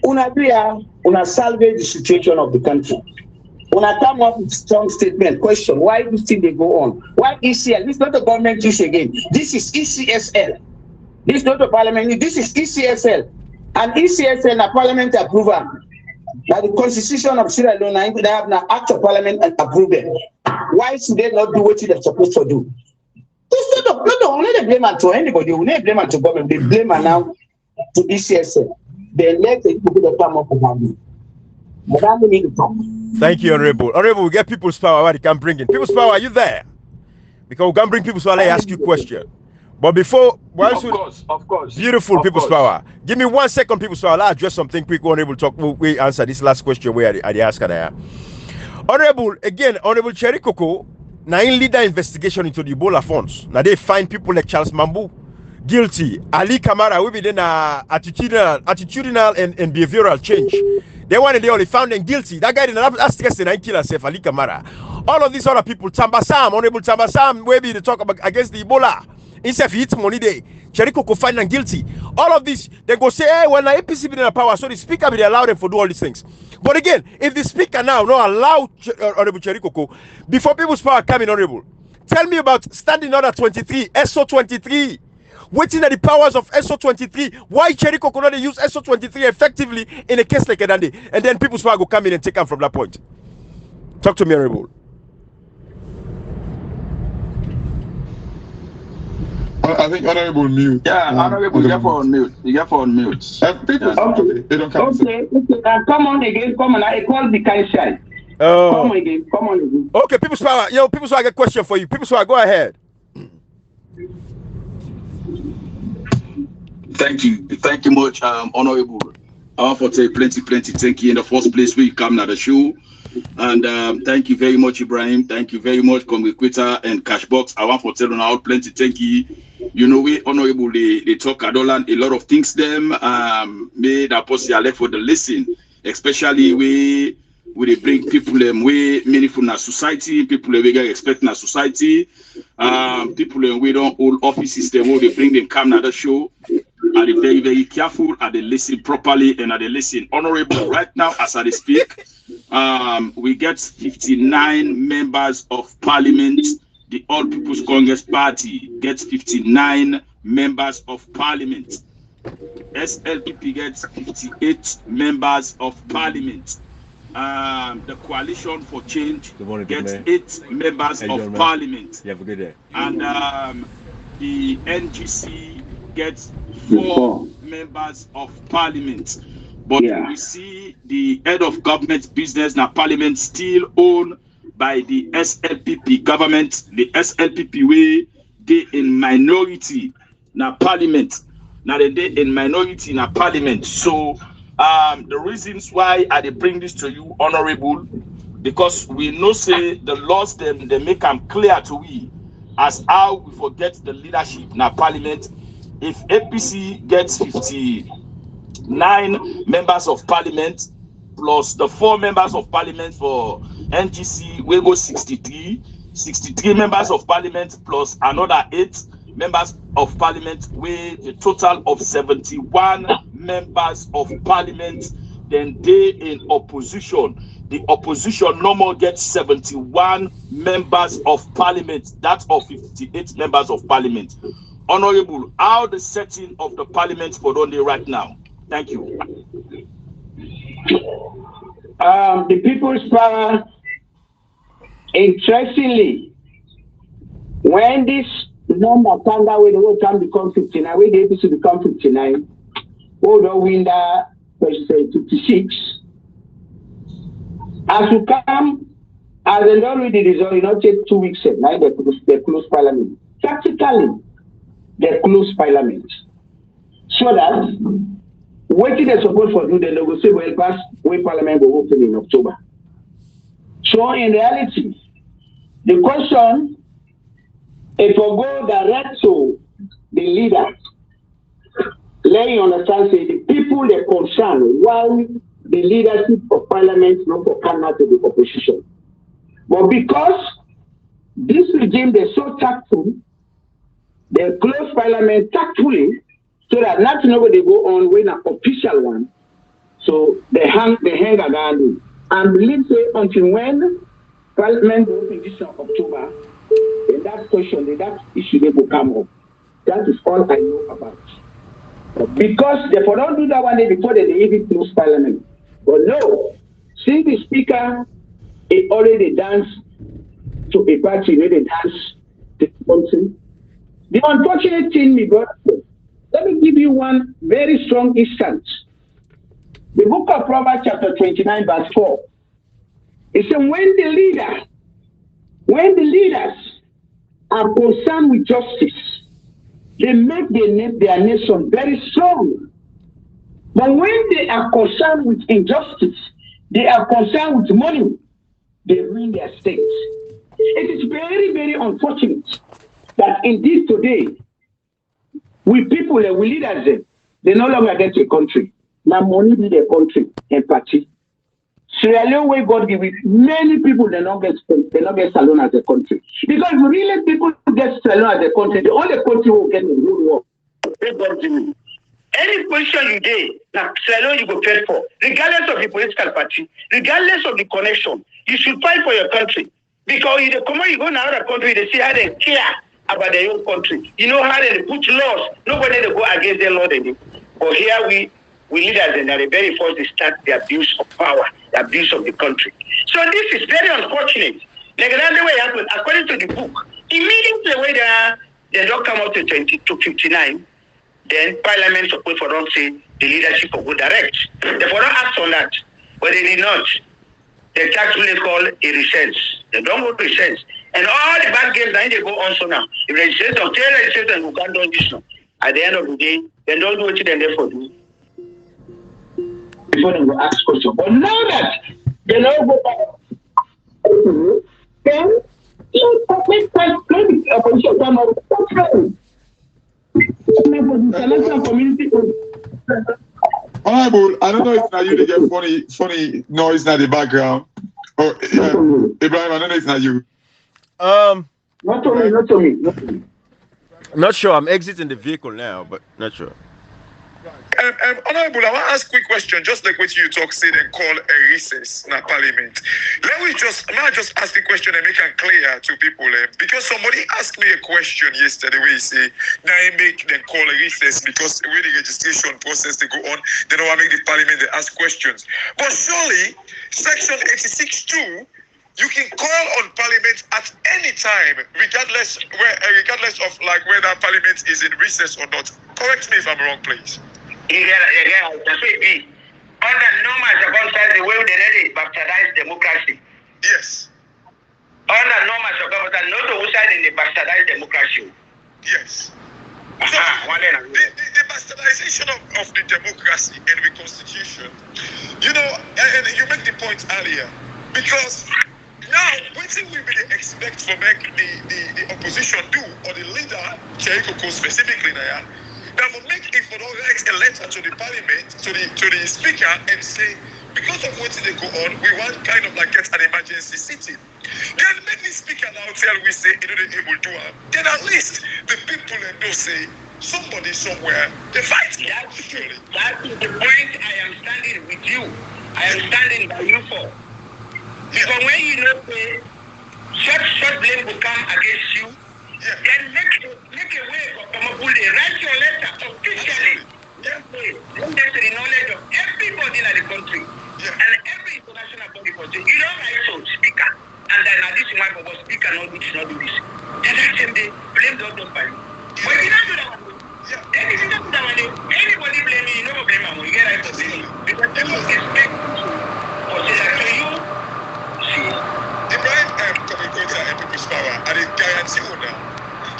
una salvage the situation of the country. Una come up with strong statement, question, why this thing they go on? Why ECL? This is not a government issue again. This is ECSL. This is not a parliament, this is ECSL. And ECSL na parliament approval. Now the constitution of Sierra Leone, they have now act of parliament and approve it. Why should they not do what they're supposed to do? This not only blame it to anybody, we don't blame it to government, they blame it now to ECSL. They let the people that come up with money. But I need to talk. Thank you, Honorable. Honorable, we get people's power where they can bring in. People's power, are you there? Because we can bring people's power, I ask you a question. But before, of course. Beautiful people's power. Give me 1 second, people's power. I'll address something quick. Honorable talk. We answer this last question where I ask there. Honorable, again, Honorable Cherry Coco, now in leader investigation into the Ebola funds. Now they find people like Charles Mambu guilty. Ali Kamara will be then attitudinal and behavioral change. They only found them guilty. That guy didn't ask us to kill himself, Ali Kamara. All of these other people, Tambasam, Honorable Tambasam, maybe they talk about against the Ebola. Instead of eat money day, Cherry Coco find them guilty. All of this, they go say, hey, when the APC be in the power, so the speaker will allow them to do all these things. But again, if the speaker now not allow Honorable Cherry Coco, before people's power come in, Honorable, tell me about standing order 23, SO 23. Waiting at the powers of SO23. Why Jericho could not use SO23 effectively in a case like Edande? And then People's Power will come in and take them from that point. Talk to me, Honorable. I think Honorable mute. Yeah, Honorable, you get for on mute. You get for on mute. People, okay, they don't come. Okay. Come on again. Come on. I call the kind shy. Come again. Come on again. Okay, People's Power. People's Power, I got a question for you. People's Power, go ahead. Thank you much, Honorable. I want to say plenty thank you in the first place we come to the show. And thank you very much, Ibrahim. Thank you very much, Congressquator and Cashbox. I want to tell you out plenty thank you. You know, we Honorable they talk a lot of things them made a possible for the listen, especially we they bring people way meaningful in our society, people we get expect in our society, people we don't hold offices them they bring them come to the show. Are they very, very careful? Are they listen properly? And are they listen honorable? Right now, as I speak, we get 59 members of parliament. The All People's Congress Party gets 59 members of parliament. SLPP gets 58 members of parliament. The Coalition for Change gets 8 members of parliament. You have a good day. And the NGC gets 4 members of parliament. But we see the head of government business now parliament still owned by the SLPP government. The SLPP way they in minority now parliament. Now they in minority in parliament. So the reasons why I bring this to you, Honorable, because we know say the laws they make them clear to we as how we forget the leadership in our parliament. If APC gets 59 members of parliament plus the 4 members of parliament for NGC, we go 63 members of parliament plus another 8 members of parliament, with a total of 71 members of parliament. Then they in opposition. The opposition no more gets 71 members of parliament. That's of 58 members of parliament. Honorable, how the setting of the parliament for Donde right now? Thank you. The People's Power, interestingly, when this number come that way, the whole time become 59, when the APC become 59, hold on, win that 56. As you come, as they don't read the result, it not take 2 weeks, now they close parliament. Practically, they close parliament. So that what they're supposed to do, they will say, well, pass when parliament will open in October. So in reality, the question, if we go direct to the leaders, let you understand, say the people they're concerned, why the leadership of parliament not for come out to the opposition. But because this regime they're so tactful, they close parliament tactfully so that nothing over they go on when an official one. So they hang around it. And believe say until when parliament will open this October, then that question, that issue they will come up. That is all I know about. Because they don't do that one day before they even close parliament. But no, see the speaker, he already danced to a party, they dance to something. The unfortunate thing, my brother, let me give you one very strong instance. The book of Proverbs chapter 29 verse 4. It says when the leaders are concerned with justice, they make their nation very strong. But when they are concerned with injustice, they are concerned with money, they ruin their states. It is very, very unfortunate that indeed today, we people, we leaders, they no longer get a country. Now money be their country and party. Sierra Leone, where God give it, many people they not get salon as a country. Because really people get salon as a country, the only country will get the whole world. Where God give it. Any position you did, now Sierra Leone you go fight for, regardless of the political party, regardless of the connection, you should fight for your country. Because you come you go to another country, they see how they care about their own country. You know how they put laws. Nobody they go against their law. But here we leaders and are the very first to start the abuse of power, the abuse of the country. So this is very unfortunate. Like another way happened, according to the book, immediately when they don't come out to 59, then Parliament support for them say the leadership will go direct. They for not act on that, but they did not. They actually call a recess. They don't go to recess. And all the bad games now they go on so now. If they say some tell legislation who can't do this now. At the end of the day, they don't do what they therefore do. Before they will ask questions. But now that they now go back, then you make maybe opposition come out. International community. Honorable, I don't know if now you to get funny noise in the background. Or Ibrahim, I don't know if now you. Not to me. Not sure. I'm exiting the vehicle now, but not sure. Honorable, I want to ask a quick question. Just like what you talk, say and call a recess in Parliament. Let me just ask the question and make it clear to people. Because somebody asked me a question yesterday where he say, now you make them call a recess because the way the registration process they go on, they don't want to make the Parliament they ask questions. But surely, Section 86(2), you can call on Parliament at any time, regardless of like whether Parliament is in recess or not. Correct me if I'm wrong, please. Yeah, that's what it be. Under normal circumstances, the way they need bastardized democracy. Yes. Under normal circumstances, not the side in the bastardized democracy. Yes. So, the bastardization of the democracy and the constitution, you know, and you make the point earlier, because now, what we really expect from the opposition do, or the leader, Cherikoko specifically now, that will make it for don't write a letter to the Parliament, to the Speaker, and say, because of what they go on, we want kind of like get an emergency sitting. Then make the Speaker now tell we say, you know, they're able to then at least the people don't say, somebody somewhere, they fight. That is the point I am standing with you. I am standing by you for. Because when you know short blame will come against you, then make a way for Kamapule, write your letter officially. That way, then there's the knowledge of everybody in the country and every international body for you don't write to speaker and then this is why for speaker not do this. And that's them they blame the other party. But if you don't do that one, then if you don't do that one, anybody blame you never blame them. You get right to blame because they don't expect or say that to you. Ibrahim Communicator and People's Power, and it guarantee you now.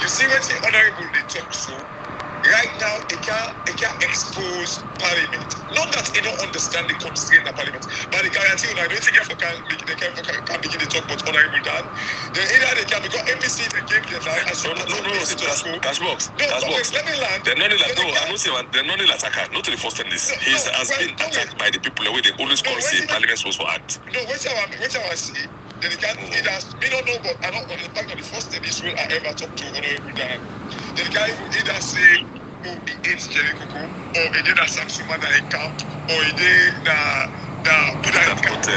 You see when the honorable they talk so, right now it can expose Parliament. Not that they don't understand the constraint of Parliament, but the guarantee you now, I don't think they can begin to talk about honorable Dan. Then either they can because APC they gave their life as well. That's box. Let me land. They're not attacker. Not to the first time this. He has been attacked by the people the way they always call say Parliament supposed to act. No, which I see. Then it has been on but I don't on the fact that the first time Israel I ever talked to honorable Dan. The guy will either say he hates Cherikoko, or he did a Samsuma in camp, or he did Buddha in camp.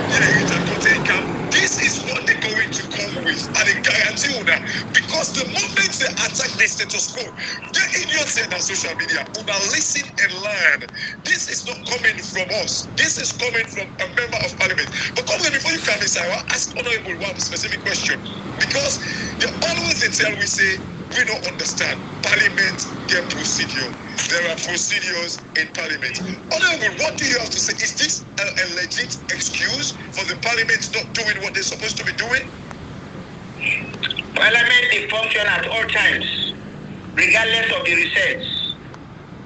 In camp. This is what they're going to come with, and I guarantee you that because the moment they attack the status quo, the idiots in social media will listen and learn. This is not coming from us. This is coming from a member of Parliament. But come on, before you come inside, I will ask honorable one specific question because they always tell we say. We don't understand. Parliament get procedure. There are procedures in Parliament. Honorable, what do you have to say? Is this a legit excuse for the Parliament not doing what they're supposed to be doing? Parliament they function at all times, regardless of the recess.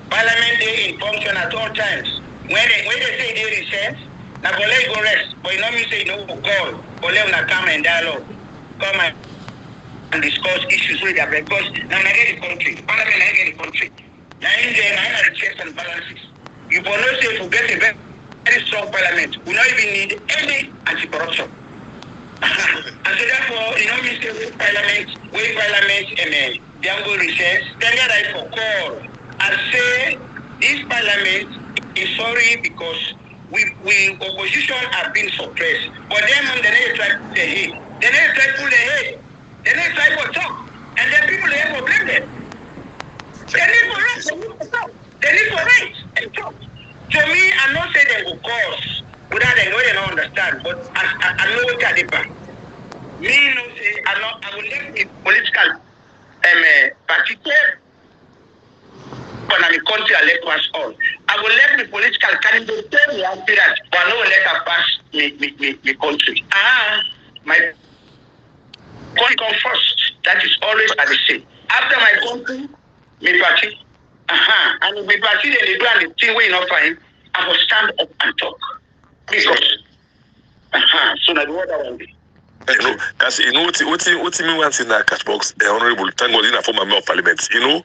Parliament they in function at all times. When they say they recess, now go let go rest. But you know me say no call. But let them come and dialogue. Come and discuss issues with them because now I get the country. Parliament I get the country. Now in there I the checks and balances. You will not say to get a very strong parliament. We don't even need any anti-corruption. And so therefore, you know me say with parliament and Django recess, then they right for call and say this parliament is sorry because we opposition have been suppressed. But then when they try to pull the head, they never try for talk. And then people here will blame them. They need for rest, they need for rest and talk. To me, I'm not saying they will cause without they know they don't understand, but I know what they do. Me no say I will let the political party but in the country I let pass all. I will let the political candidate tell me after that, but I no will let her pass the country. My country come first. That is always at the same. After my country, my party. And if my party they do and the thing we not find, I will stand up and talk. Because so that what I want to do. Because you know what me wants in that cash box, honorable, thank God in a former member of parliament. You know,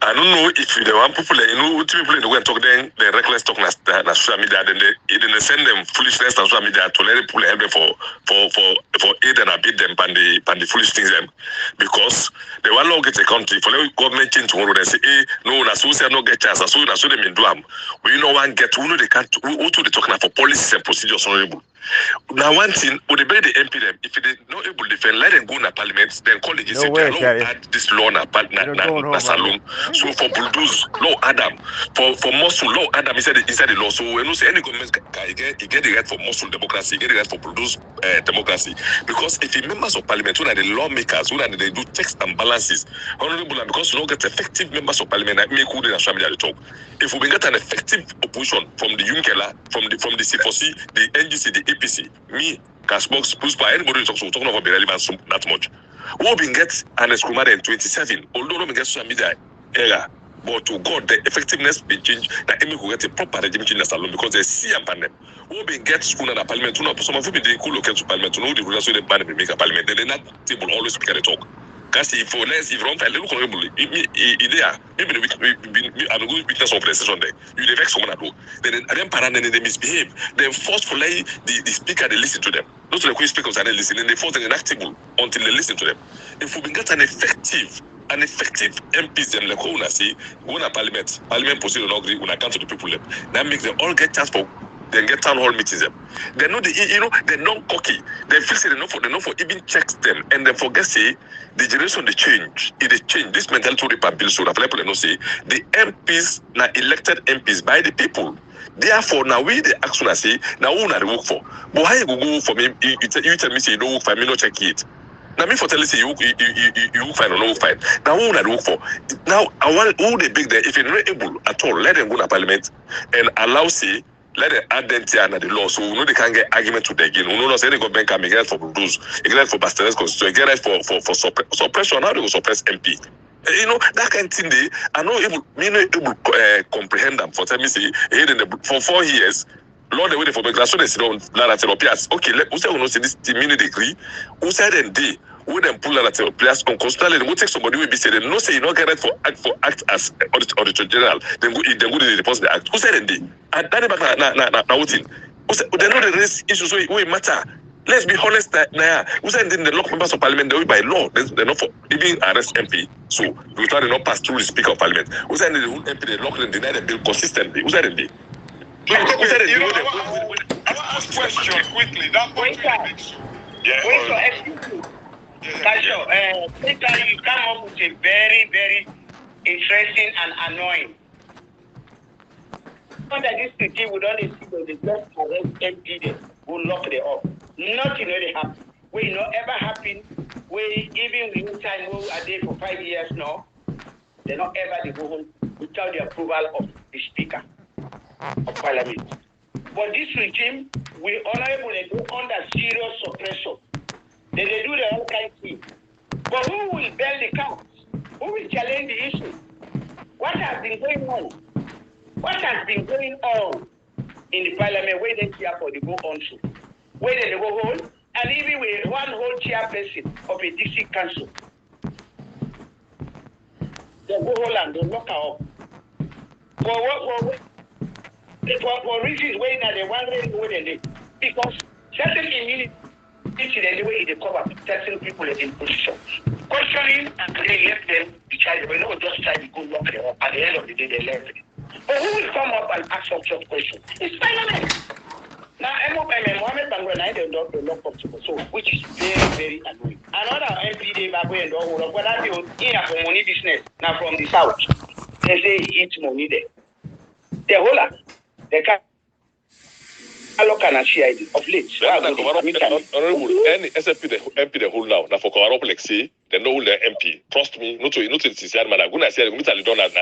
I don't know if the one people, you know, what people go and talk then the reckless talk na social media, then they send them foolishness on social media to let people help them for aid and abet them and the foolish things them. Because they want to get a country for the government change tomorrow. They say, no, na so say no get chance, so them in do am. We know one get who know they can't who to the talking for policies and procedures honorable. Now one thing, would they the MP them if they not able to defend, let them go in parliament, then college is add this law na salon. So for bulldoze, law Adam, for muscle law Adam inside the law. So when you say any government get the right for muscle democracy, get the right for bulldoze democracy. Because if the members of parliament who are the lawmakers, who are they do checks and balances, honorable, and because you don't get effective members of parliament that make good in national media talk. If we get an effective opposition from the UNKELA, from the C4C, the NGC, the APC, me, Cashbox, Puspa, anybody talking about the relevance that much. We will get an escumada in 27, although we get social media era. But to God, the effectiveness be changed that Amy will get a proper regime change alone because they see a panel. We will get school and a parliament. Some of them they could look at parliament to know the rules of the parliament make a parliament. They're not table always speak at the talk. Because if for less, if wrong, I look horrible. Maybe I'm a good witness of the session there. You the vex someone at all. Then they misbehave. Then forcefully the speaker they listen to them. Not to the quick speakers and they listen. And they force them inactable until they listen to them. If we get an effective MPs them like who say go na parliament proceed not agree when I come to the people them. That makes them all get chance for then get town hall meetings them. They know they're not cocky. They feel say they know for even checks them and they forget say the generation they change. It they change. This mentality report bill so that people know say the MPs na elected MPs by the people. Therefore now we the action I say now who na they work for. But how you go for me? You tell me say you don't work for me, no check it. Now me for telling you work fine or no work fine. Now who na they work for? Now I want who they big there if you're not able at all, let them go to parliament and allow say let them add them to the law so we know they can get argument to the again. We know not say the government can make it for those, get it for Bastards constitution, get it for suppression. How they will suppress MP? You know that kind of thing they are not able comprehend them. For tell me say for 4 years. Lord, the way for make so they sit down that okay, who say we know say this minute degree, who said then they who then pull that players on constantly they go take somebody will be said they no say you not get it for act as auditor general, then go to deposit the act. Who said then they and that back na what thing? Who said they know the race issue so it matter. Let's be honest now. Who said then the local members of parliament they will by law, they're not for even arrest MP. So we try to not pass through the speaker of parliament. Who said the whole MP they lock and deny the bill consistently? Who said then they? I want to ask a question quickly. That point makes you. Excuse me. Peter, you come up with a very, very interesting and annoying. Under this city, we don't see that the just arrest MP will lock them up. Nothing really happen. We not ever happen. We even in time we are there for 5 years now. They not ever they go home without the approval of the speaker of parliament. But this regime, we honorable they go under serious suppression. They do the whole kind of thing. But who will bail the cows? Who will challenge the issue? What has been going on? What has been going on in the parliament where they care for the go on to? Where they go home? And even with one whole chairperson of a district council. They go home and they lock her up. For reasons where now they wondering where they live. Because certain immunity the way they cover certain people in position. Questioning and they left them the child, but not just try to go lock them up. At the end of the day, they left them. But who will come up and ask some such questions? It's parliament. Now, Mohammed Bangura, I don't know the lock of so, which is very, very annoying. Another MP, they back when don't what I do in a money business now from the south. They say it's money there. The whole, they can't look at CID of late. Honorable, any SFP the MP the whole now. Now for Kawarop like say, they know the MP. Trust me, not to sincere man. I'm gonna say, I'm gonna don't have.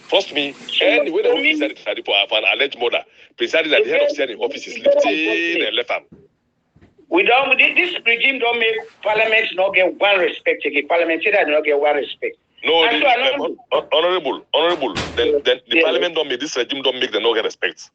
Trust me, anyway, the office decided for an alleged murder, presiding at the head of the office is lifting and left arm. This regime don't make parliament not get one respect. Again, parliamentarians not get one respect. No, honorable. Then the parliament don't make this regime don't make them not get respect.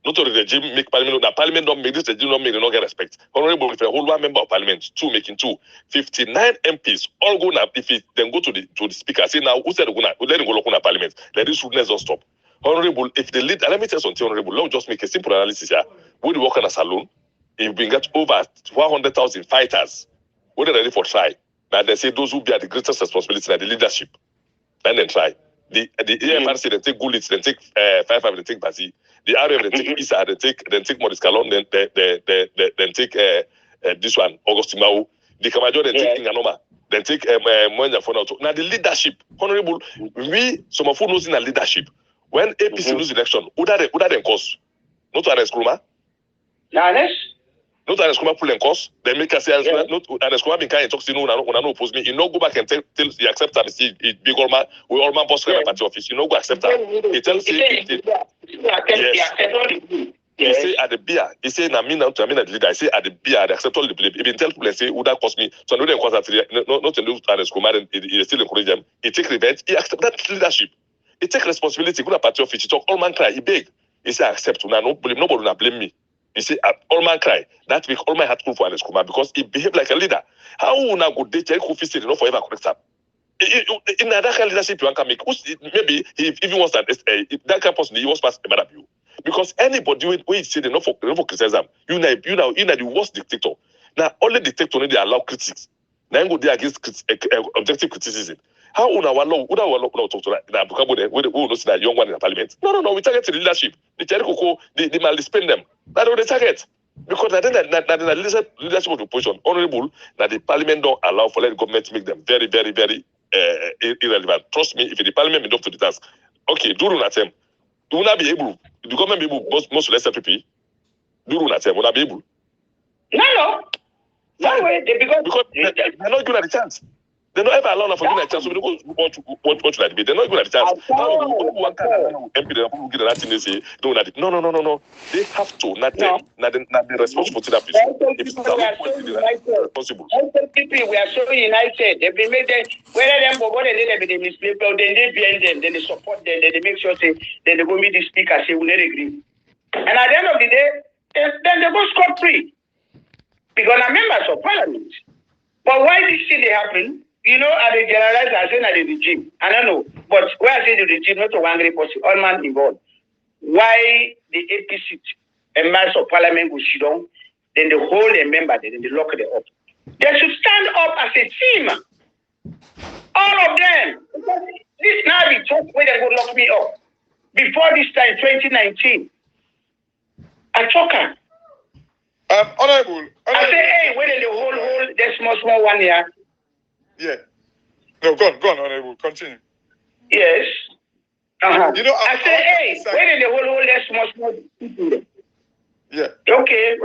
Not only the regime make parliament, the parliament don't make this regime don't make them not get respect. Honorable, if a whole one member of parliament, 59 MPs all go now. If it then go to the speaker, say now who said we're let them go look on parliament. Let this rudeness not stop. Honorable, if the lead, let me tell you something, honorable. Let me just make a simple analysis here. When you work on a salon, if we get over 100,000 fighters, when they're ready for try, now they say those who bear the greatest responsibility are the leadership. And then try. The AFRC they take Gullit, they take 5-5, they take Bazi. The RF they take Isa, they take Maurice Calon, then take this one, Augustin Mao. The Kamajo they take Inganoma, then take Mwenya Fonato. Now the leadership, honorable, some of who knows in the leadership. When APC lose election, who that them cause? Not to arrest Kruma. Not an Escoma pull and cost. They make us say, not an Escoma being kind of talks to no oppose me. You know, go back and tell the acceptor, it big old man, we all man boss party office. You know, go accept that. He tells you, he say at the beer, he say, I mean, the leader, I say at the beer, they accept all the blame. Even tell people and say, would that cost me? So, no, they cause that, not to lose an Escoma, and he still encourage them. He take revenge, he accept that leadership. He take responsibility, go to party office, he talk, all man cry, he beg. He say, accept, no blame, nobody will blame me. You see, all man cry. That week, all my heart full for Alex Kuma because he behaved like a leader. How will now go date who fits it enough forever correct up? In that kind of leadership, you can make. Maybe he even wants that that kind of person he wants past a matter you. Because anybody when you say they not for criticism, you know the worst dictator. Now only dictator they allow critics. Now go there against objective criticism. How would our law talk to that? Because we will not see that young one in the parliament. No. We target the leadership. The Cherikoko, they might spend them. That's what they target. Because I think that leadership of the opposition, honorable, that the parliament don't allow for the government to make them very, very, very irrelevant. Trust me, if the parliament is up to the task, okay, do run at them. Do not be able. The government be able most less FPP. Do run at them. Will not be able. No. That way, because they're not given a chance. They don't ever allow for giving a chance. So we don't want to debate. They're not given a chance. One can MP they give that thing they say don't that. No. They have to not them. Not the responsible to that person. If it's responsible. People we are so united. They be made them whether them what they misbehave, then they behind them, then they support them, then they make sure say then they go meet the speaker, say we not agree. And at the end of the day, then they go scot free. Because they're members of parliament. But why this thing happen? You know, at the generalize, I say at the regime. I don't know. But where I say the regime, not a one great person, all man involved. Why the APC members of parliament go sit down, then they hold a member, then they lock them up. They should stand up as a team. All of them. This now the talk where they go lock me up. Before this time, 2019. I talk her. Honorable. I say, hey, where the whole, there's small one here. Yeah. No, go on, Honorable. Continue. Yes. You know, I say, hey, where the whole, there's small people. Yeah. Okay.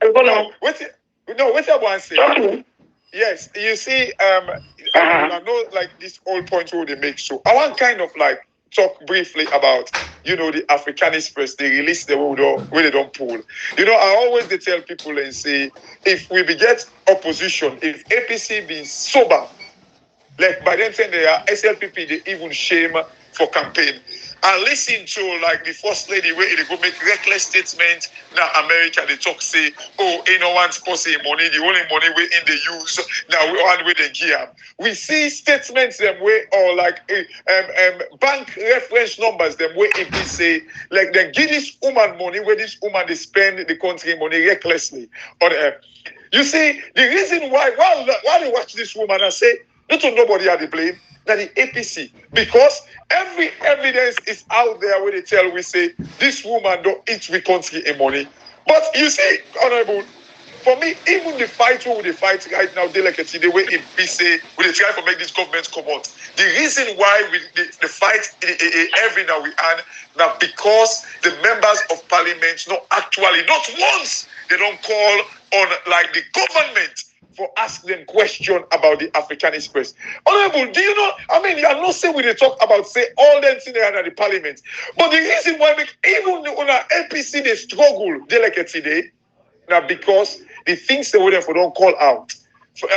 What's that one say? Okay. Yes, you see, I know like this whole point what they make. So I want kind of like talk briefly about, you know, the Africanist press. They release the where they don't pull. You know, I always they tell people and say, if we get opposition, if APC be sober, like by then saying they are SLPP, they even shame for campaign. I listen to like the first lady where they go make reckless statements. Now America they talk say, oh, ain't no one sponsor money. The only money we in the use now we on with the gear. We see statements them way or like bank reference numbers them way if they say like they give this woman money where this woman they spend the country money recklessly. Or you see the reason why they watch this woman and say, not to nobody are the blame. that the APC, because every evidence is out there where they tell we say this woman don't eat we country in money. But you see, Honorable, for me, even the fight where we fight right now, the way it be say we dey try to make this government come out. The reason why the fight every now we earn now because the members of parliament not once they don't call on like the government for ask them question about the African Express. Honorable, do you know? I mean, you are not saying we dey talk about say all them things there in the parliament, but the reason why even on our APC they struggle today now because the things they would have don't call out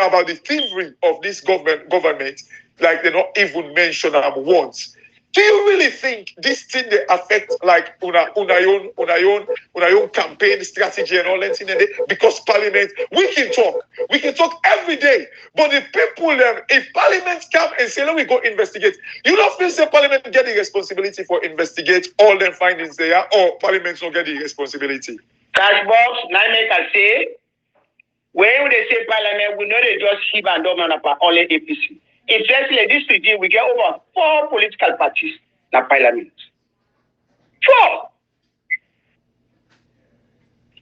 about the thievery of this government, like they not even mention them once. Do you really think this thing they affect like una own campaign strategy and all that thing? Because parliament, we can talk every day, but the people if parliament come and say let me go investigate, you don't feel say parliament get the responsibility for investigate all them findings there, or parliament don't get the responsibility? Cashbox, now make us say, when they say parliament, we know they just heap and dump on only APC. Interestingly, this regime, we get over 4 political parties in the parliament. 4.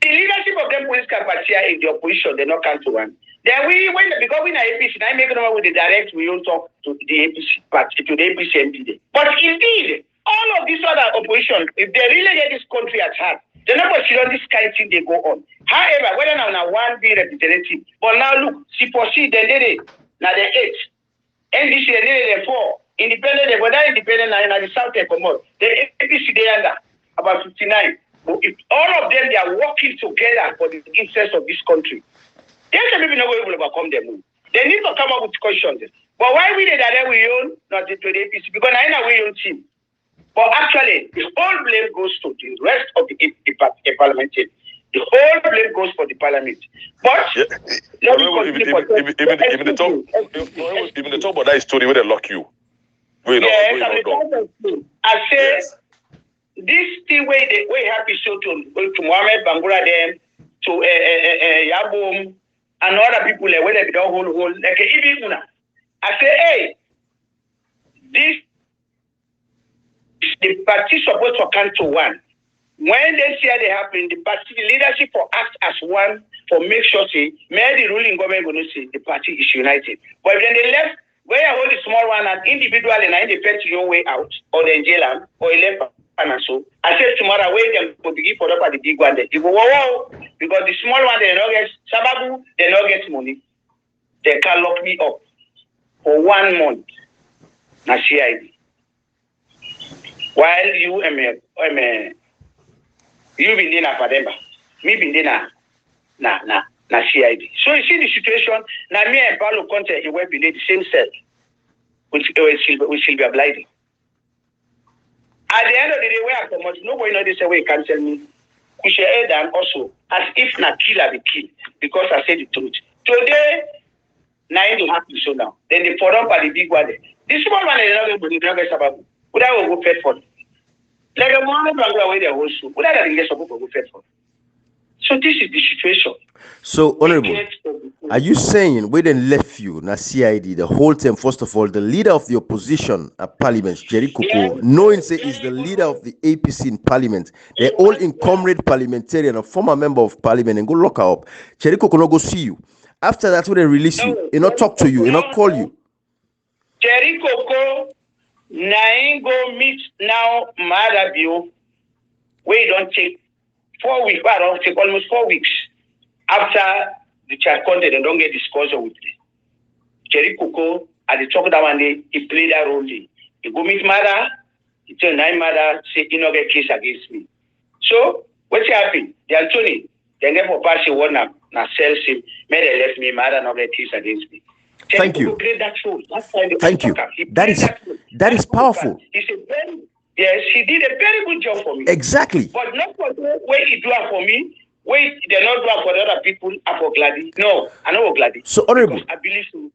The leadership of them political parties are in the opposition, they not come to one. Then because we are APC, I make them with the direct, we don't talk to the APC party, to the APC MPD. But indeed, all of these other opposition, if they really get this country at heart, they're not consider this kind of thing they go on. However, whether now one be representative, but now look, CPOC, then they now the 8. NDC, they 4. Independent, whether independent now in the South, they come out. The APC, they under about 59. But if all of them, they are working together for the interest of this country. There's some people not going to overcome them. They need to come up with questions. But why we did that we own not to the APC? Because now we own team. But actually, the whole blame goes to the rest of the parliament. The whole blame goes for the parliament. But even the talk about that story where they lock you. I say this thing where they happy so to Mohammed Bangura them to Yabum and other people where they don't hold like even I say hey, this the party supposed to come to one. When they see they happen, the party leadership for act as one for make sure say maybe the ruling government going to say the party is united. But then they left where I hold the small one and individual and I independent your way out or the jail or 11 and so I said tomorrow wait them to begin for up at the big one. They go whoa, because the small one they don't get sababu, they don't get money. They can lock me up for 1 month. Na CID. While you you been there for them, me been there na CID. So you see the situation. Now me and Paulo Conte he were beneath the same cell, which will be obliging. At the end of the day, where I come out, nobody know this way cancel me. We shall add them also as if na killer be kill because I said the truth. Today, 9 to happen so now. Then they fall up at the big one. The small one is not going to get sababu. Would I go fed for? Like a moment Bangla away their whole soup. Would I get supposed to go fed for? So this is the situation. So, Honorable, are you saying we then left you, na CID, the whole time, first of all, the leader of the opposition at Parliament, Jerry Koko, knowing say is the leader of the APC in Parliament, they're all in comrade parliamentarian, a former member of Parliament, and go lock her up. Jerry Koko no go see you. After that, when they release you, they not talk to you, they not call you. Jerry Koko, now go meet now Madabio, we don't take 4 weeks, but I don't take almost 4 weeks. After the child content, they don't get discussion with me. Jerry Koko, at the talk that one day, he played that role. He go meet mother, he tell 9 mother, say, you know, get case against me. So, what's happened? The Anthony, they never pass a one now sells him, made they left me, mother, not get case against me. Thank you. That role. Thank you. That is powerful. Yes, he did a very good job for me. Exactly. But not for the way he do it for me. Wait, they're not doing for the other people. I'm for Gladys. No, I know Gladys. So, Honorable, I believe so.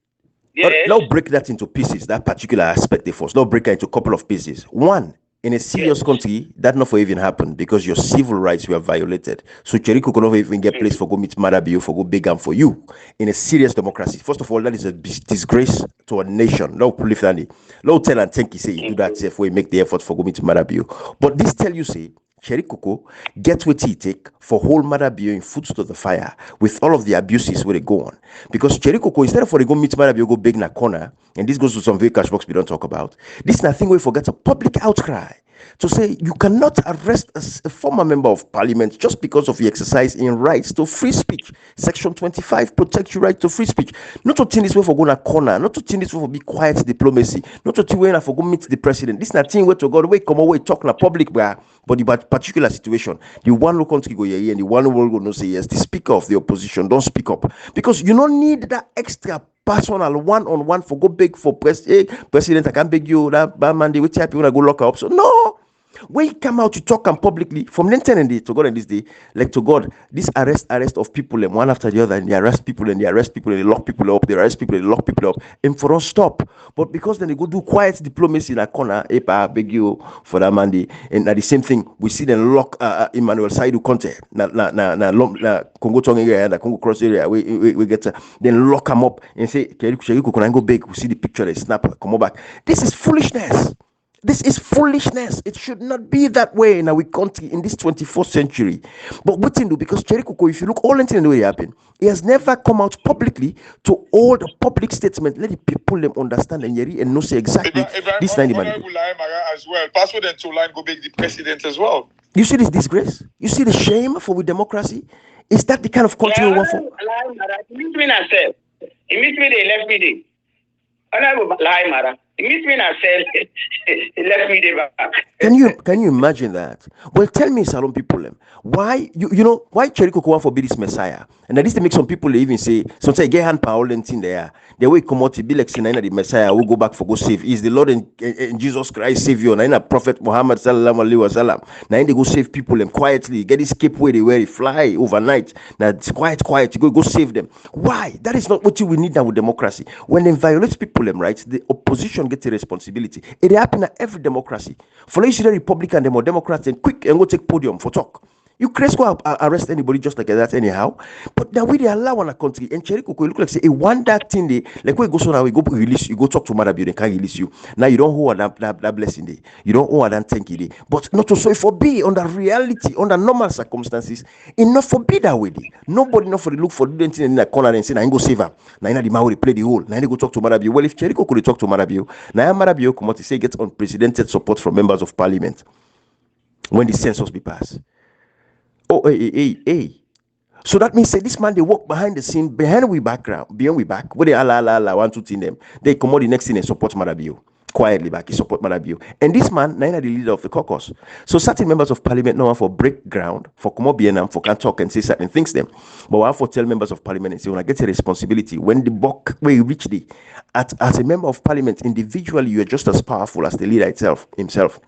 Yes. Let's break that into pieces, that particular aspect of us. Let's break it into a couple of pieces. One, In a serious country, that not for even happen because your civil rights were violated. So Cheriko could not even get place for go meet Marabio for go beg and for you. In a serious democracy, first of all, that is a disgrace to a nation. No believe that. No tell and think you say you do that if we make the effort for go meet Marabio. But this tell you say Cherikoko get what he take for whole Marabio in foot to the fire with all of the abuses where they go on. Because Cherikoko, instead of for they go meet Marabio, go beg in a corner, and this goes to some very cash box we don't talk about. This nothing we forget a public outcry to say you cannot arrest a former member of parliament just because of the exercise in rights to free speech. Section 25 protects your right to free speech. Not to think this way for go in a corner, not to think this way for be quiet diplomacy, not to think way for go meet the president. This nothing way to go away, come away, talk in a public where, but the particular situation, the one local country go here and the one will go no say yes, the speaker of the opposition don't speak up because you don't need that extra personal one-on-one for go beg for president. I can't beg you that Monday we type you wanna go lock up. So no, when you come out to talk and publicly from the to God and this day, like to God, this arrest of people and one after the other, and they arrest people and they arrest people and they lock people up, they arrest people and they lock people up, and for us stop. But because then they go do quiet diplomacy in a corner, I beg you for that Monday, and at the same thing we see them lock Emmanuel Saidu Conte, na Congo Tongue area, na Congo Cross area, we get then lock them up and say, can I go beg? We see the picture, they snap, come back. This is foolishness. This is foolishness. It should not be that way in our country in this 24th century. But what to do? Because Cherikoko, if you look all into the way it happened, he has never come out publicly to all the public statement. Let the people them understand and know say exactly this 90 man. As well. Password and 2 line go big the president as well. You see this disgrace? You see the shame for with democracy? Is that the kind of country we want for? He meet me myself. He meet me, they left me there. And I go lie, Mara. He meet me and I said, he left me there back. Can you imagine that? Well, tell me, Salon people, why you know why Cherikoko want for be this Messiah? And at least they make some people even say sometimes get hand power and thing there. The way come out to be like saying the Messiah will go back for go save. Is the Lord and Jesus Christ Savior? Now Prophet Muhammad sallallahu alaihi wasallam. Now they go save people and quietly get escape where they were fly overnight. Now it's quiet. You go save them. Why? That is not what you will need now with democracy. When they violate people rights, the opposition gets a responsibility. It happens in every democracy. For you see the Republican, them or Democrats, and quick and go take podium for talk. You crazy go arrest anybody just like that anyhow. But now we they allow on a country and Cherikoko look like say a one that thing they like we go so now we go release you go talk to Marabio they can't release you. Now you don't hold that blessing day. You don't hold that thank you day. But not to so it for be under reality, under normal circumstances, it not for be that way. Day. Nobody not for the look for the thing in the corner and say I go save her. Now the Maori play the whole. Now they go talk to Marabio. Well if Cherikoko could talk to Marabio, now Marabio come out to say gets unprecedented support from members of parliament when the census be passed. Oh, hey. So that means say this man they walk behind the scene, behind we background, beyond we back. Where they la 1 2 3 them. They come out the next thing and support Marabio. Quietly back, he support Marabio. And this man, now the leader of the caucus. So certain members of parliament now for break ground, for come out BNM, for can talk and say certain things them. But one for tell members of parliament and say when I get a responsibility, when the buck where you reach the as a member of parliament, individually you are just as powerful as the leader himself.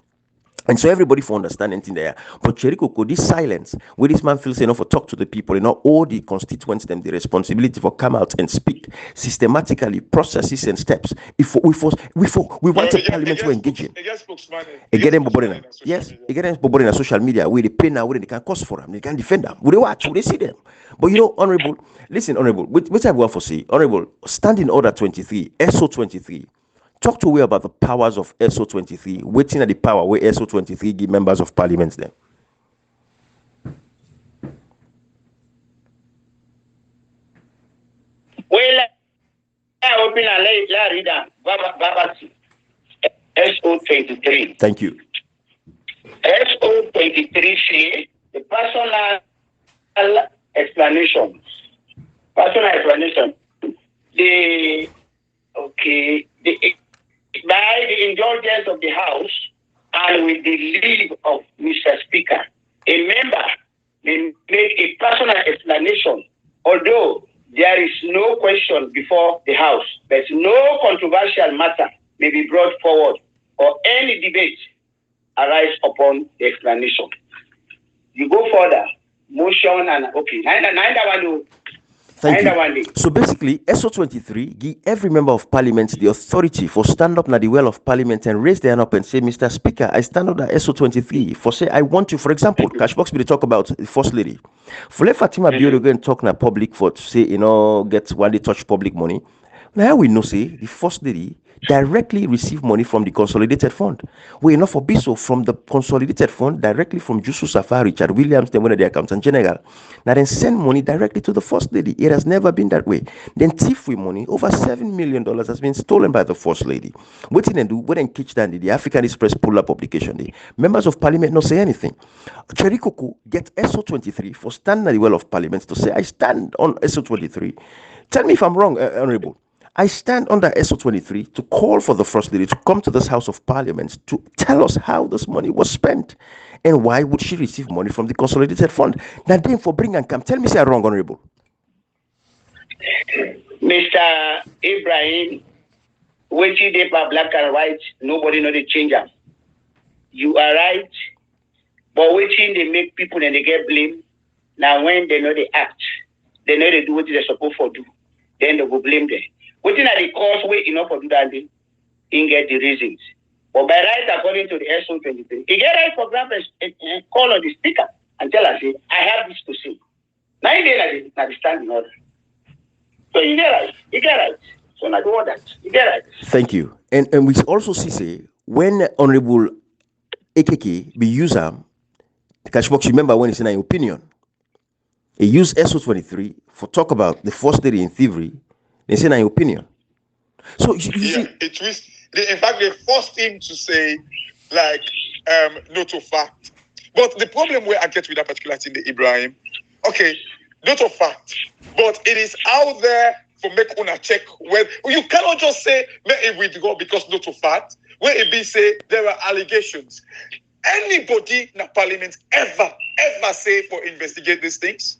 And so everybody for understand anything there. But Cherikoko, this silence, where this man feels enough for talk to the people, and not all the constituents them the responsibility for come out and speak systematically, processes and steps. If we want a parliament to engage in. Again, them yes, again them in social media where they pay now where they can cause for them, they can defend them, where they watch, where they see them. But you know, honorable, which I want to say, honorable, standing order 23, SO 23. Talk to me about the powers of SO 23. Waiting at the power where SO 23 give members of parliament then. Well, I open and read that. SO 23. Thank you. SO 23 say the personal explanation. By the indulgence of the House and with the leave of Mr. Speaker, a member may make a personal explanation, although there is no question before the House, but no controversial matter may be brought forward or any debate arise upon the explanation. You go further, motion and okay. Thank you. So basically, SO23 give every member of parliament the authority for stand up na the well of parliament and raise their hand up and say, Mr. Speaker, I stand under SO23 for say I want to, for example, Cashbox be to talk about the First Lady. For let Fatima be able to go and talk na public for to say, get one they touch public money. Now we know say the First Lady directly receive money from the consolidated fund. We enough for Biso from the consolidated fund directly from Jusu Safari, Richard Williams, then one of the accountant general. Now then send money directly to the First Lady. It has never been that way. Then thief with money, over $7 million has been stolen by the First Lady. What did they do? When they catch that the African Express pull up publication, the members of parliament not say anything. Cherry Coco get SO23 for standing at the well of parliament to say, I stand on SO23. Tell me if I'm wrong, Honorable. I stand under SO23 to call for the First Lady to come to this House of Parliament to tell us how this money was spent and why would she receive money from the Consolidated Fund. Now, then for bring and come, tell me say I'm wrong, Honorable. Mr. Ibrahim, waiting there for black and white, nobody know the change them. You are right, but waiting they make people and they get blamed. Now when they know they act, they know they do what they're supposed to do, then they will blame them. Waiting at the cause way enough for do that thing, he get the reasons. But by right, according to the SO23, he get right for example and call on the speaker and tell us, I have this to say. Now he get like the standing order. So you get right. So now do all that. You get right. Thank you. And we also see say when Honorable AKK be user, Cashbox, remember when it's in an opinion, he used SO23 for talk about the First Lady in thievery. They say an opinion. So you see, it was. In fact, they forced him to say, like, no to fact. But the problem where I get with that particular thing, the Ibrahim, okay, no to fact, but it is out there for make una check whether you cannot just say may it withdraw because no to fact. Where it be say there are allegations. Anybody in the parliament ever say for investigate these things?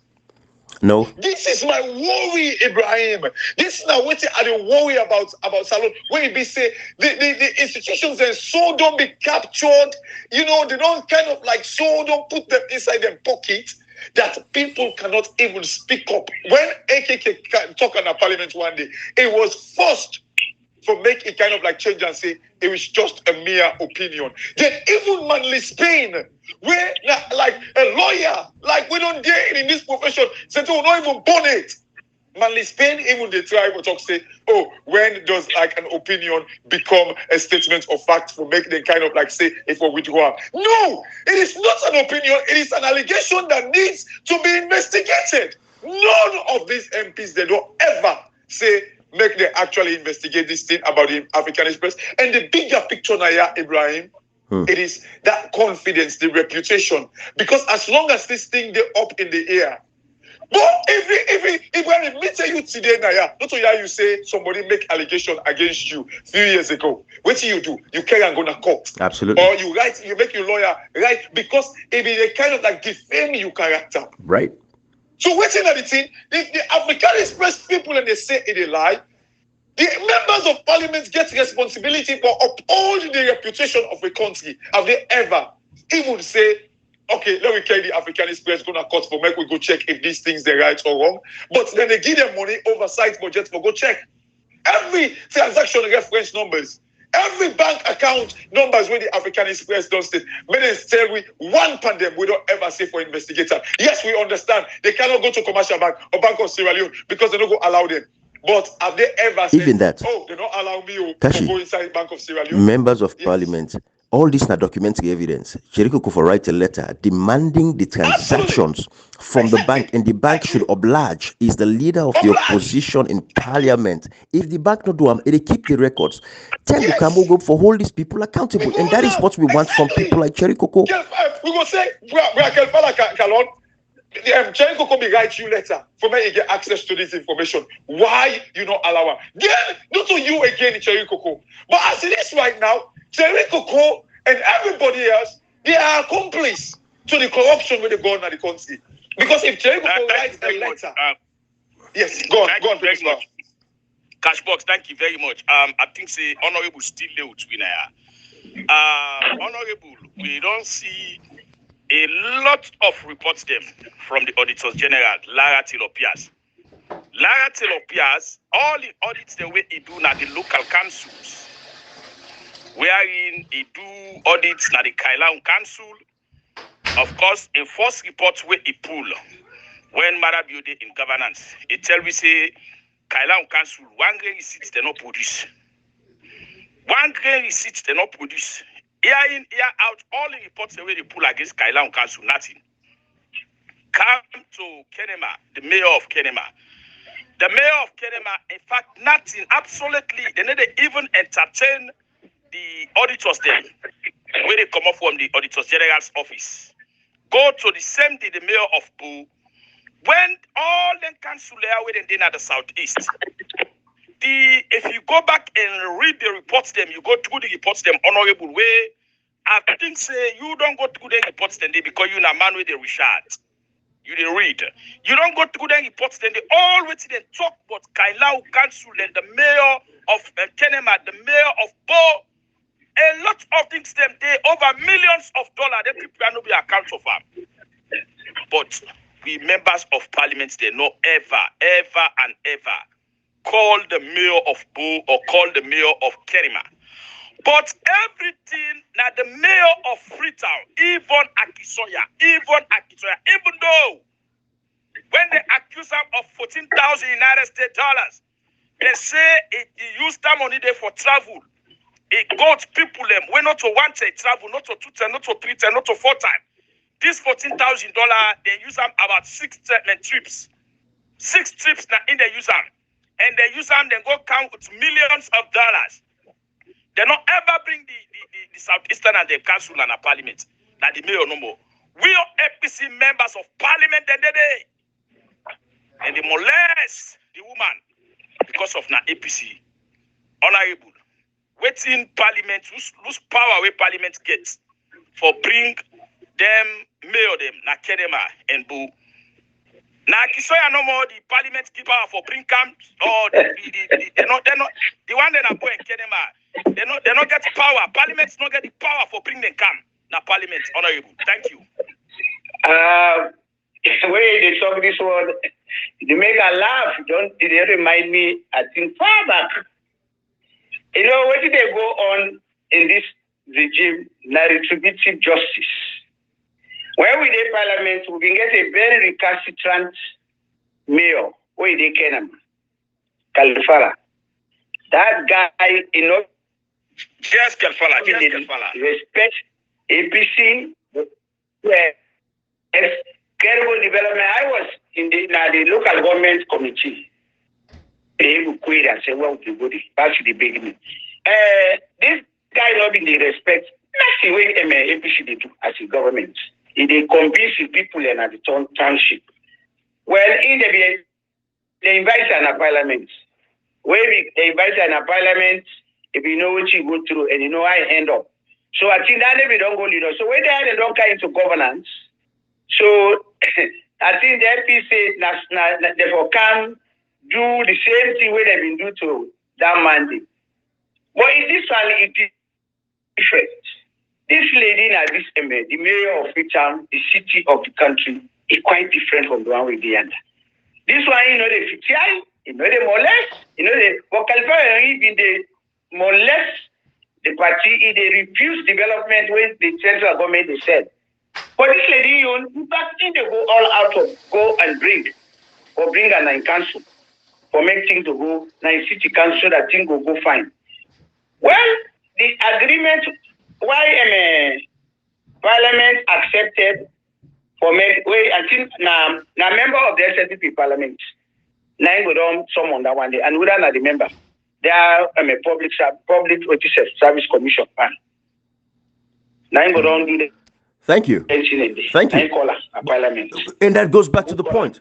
No. This is my worry, Ibrahim. This is now what I don't worry about Salon. When it be say the institutions and so don't be captured, they don't kind of like so don't put them inside their pocket that people cannot even speak up. When AKK talk on a parliament one day, it was forced to make it kind of like change and say it was just a mere opinion. Then even Manly Spain, where like a lawyer, like we don't dare in this profession, said we not even born it. Manly Spain, even they try to talk say, when does like an opinion become a statement of fact for make them kind of like say if we withdraw? No, it is not an opinion, it is an allegation that needs to be investigated. None of these MPs, they don't ever say make them actually investigate this thing about the African Express. And the bigger picture now, Ibrahim, it is that confidence, the reputation. Because as long as this thing they up in the air, but if me tell you today, Naya, not only you say somebody make allegation against you a few years ago, what do? You carry and go to court. Absolutely. Or you make your lawyer right because it be they kind of like defame your character. Right. So waiting at the thing, if the African Express people and they say it a lie, the members of parliament get responsibility for upholding the reputation of a country. Have they ever even say, okay, let me carry the African Express go to court for make we go check if these things are right or wrong. But then they give them money, oversight budget for go check. Every transaction reference numbers, every bank account numbers where the African Express does state. May they tell we one pandemic we don't ever say for investigator. Yes, we understand they cannot go to commercial bank or Bank of Sierra Leone because they don't go allow them. But have they ever said, even that? They don't allow me Kashi, to go inside Bank of Sierra Leone? Members of Parliament, all these are documentary evidence. Jericho Kufo write a letter demanding the transactions from the bank, and the bank should oblige. Is the leader of the opposition in Parliament. If the bank not do them, they keep the records. Tell the Kamo go for hold these people accountable, and that is what we want from people like Jericho Kufo. We go say we are Kalon. Cherry Coco be write you letter for me to get access to this information. Why you not allow her? Then not to you again, Cherry Coco. But as it is right now, Cherry Coco and everybody else, they are accomplice to the corruption with the go on in the country. Because if Cherry Coco writes a letter, yes, go on, very much. Cashbox, thank you very much. I think say Honorable still there with me now. Honorable, we don't see a lot of reports them from the auditors general, Lara Tilopias. Lara Telopias, all the audits the way he do na the local councils, wherein he do audits na the Kailaun Council. Of course, a first report where he pull when Marabude in governance, it tell we say Kailaun Council, 1 grain receipts they not produce. 1 grain receipts they not produce. Year in, year out, all the reports the way they pull against Kailaun Council, nothing. Come to Kenema, the mayor of Kenema. The mayor of Kenema, in fact, nothing, absolutely. They never even entertain the auditors there, where they come up from the auditors general's office. Go to the same day, the mayor of Boo, when all the council where they at the southeast. If you go back and read the reports, them you go through the reports, them honorable way. I think say you don't go through the reports then because you're a man with the Richard. You they read. You don't go through the reports then they always they talk about Kailau Council and the mayor of Kenema, the mayor of Bo. A lot of things them they over millions of dollars. Them people are not be account of them. But we members of parliament they no ever and ever call the mayor of Bo or call the mayor of Kenema. But everything now the mayor of Freetown, even Akisoya, even though when they accuse him of 14,000 United States dollars, they say he used that money there for travel. It got people them when not to one time travel, not to 2 times, not to 3 times, not to 4 times. This $14,000 they use them about 6 trips. 6 trips now in they use them. And they use them, then go count with millions of dollars. They don't ever bring the Southeastern and the council and the parliament. Now the mayor no more. We are APC members of parliament and they molest the woman because of na APC. Honorable. Waiting parliament, lose power where parliament gets for bring them mayor them na Kenema and Boo. Now, Kisoya no more the parliament give power for bring camps or they're not the one that are going Kenema. They not get power. Parliament's not get the power for bring them camp. Now, parliament, honorable. Thank you. When they talk this word, they make a laugh. They remind me, I think far back. You know, what did they go on in this regime? Now, retributive justice. When we did parliament, we can get a very recalcitrant mayor. Where they can Kalifala. That guy, you know, Just Kalfala. Respect APC. Yeah. Terrible development. I was in the local government committee. They will quit and say, well, we go back to the beginning. This guy not in the respect. That's the way APC they do as a government. They convince the people in the township. Well, in they invite an parliament. Where they invite an parliament, if you know what you go through and you know I end up. So I think that we don't go leader. So when they don't come into governance, so I think the APC therefore can do the same thing where they've been doing to that mandate. But in this one, it is different. This lady now, this the mayor of Freetown, the city of the country, is quite different from the one with the under. This one, you know, the FTI, you know, they molest, you know, they molest the party, they refuse development when the central government they said. But this lady, you back in they go all out of go and bring an council for make things to go, now city council that thing will go fine. Well, the agreement why parliament accepted for me I think now member of the SSDP parliament. Now go down someone that one day and we are not the member. They are a public service commission. Now go down do the Thank you. Thank you. Parliament. And that goes back to the point.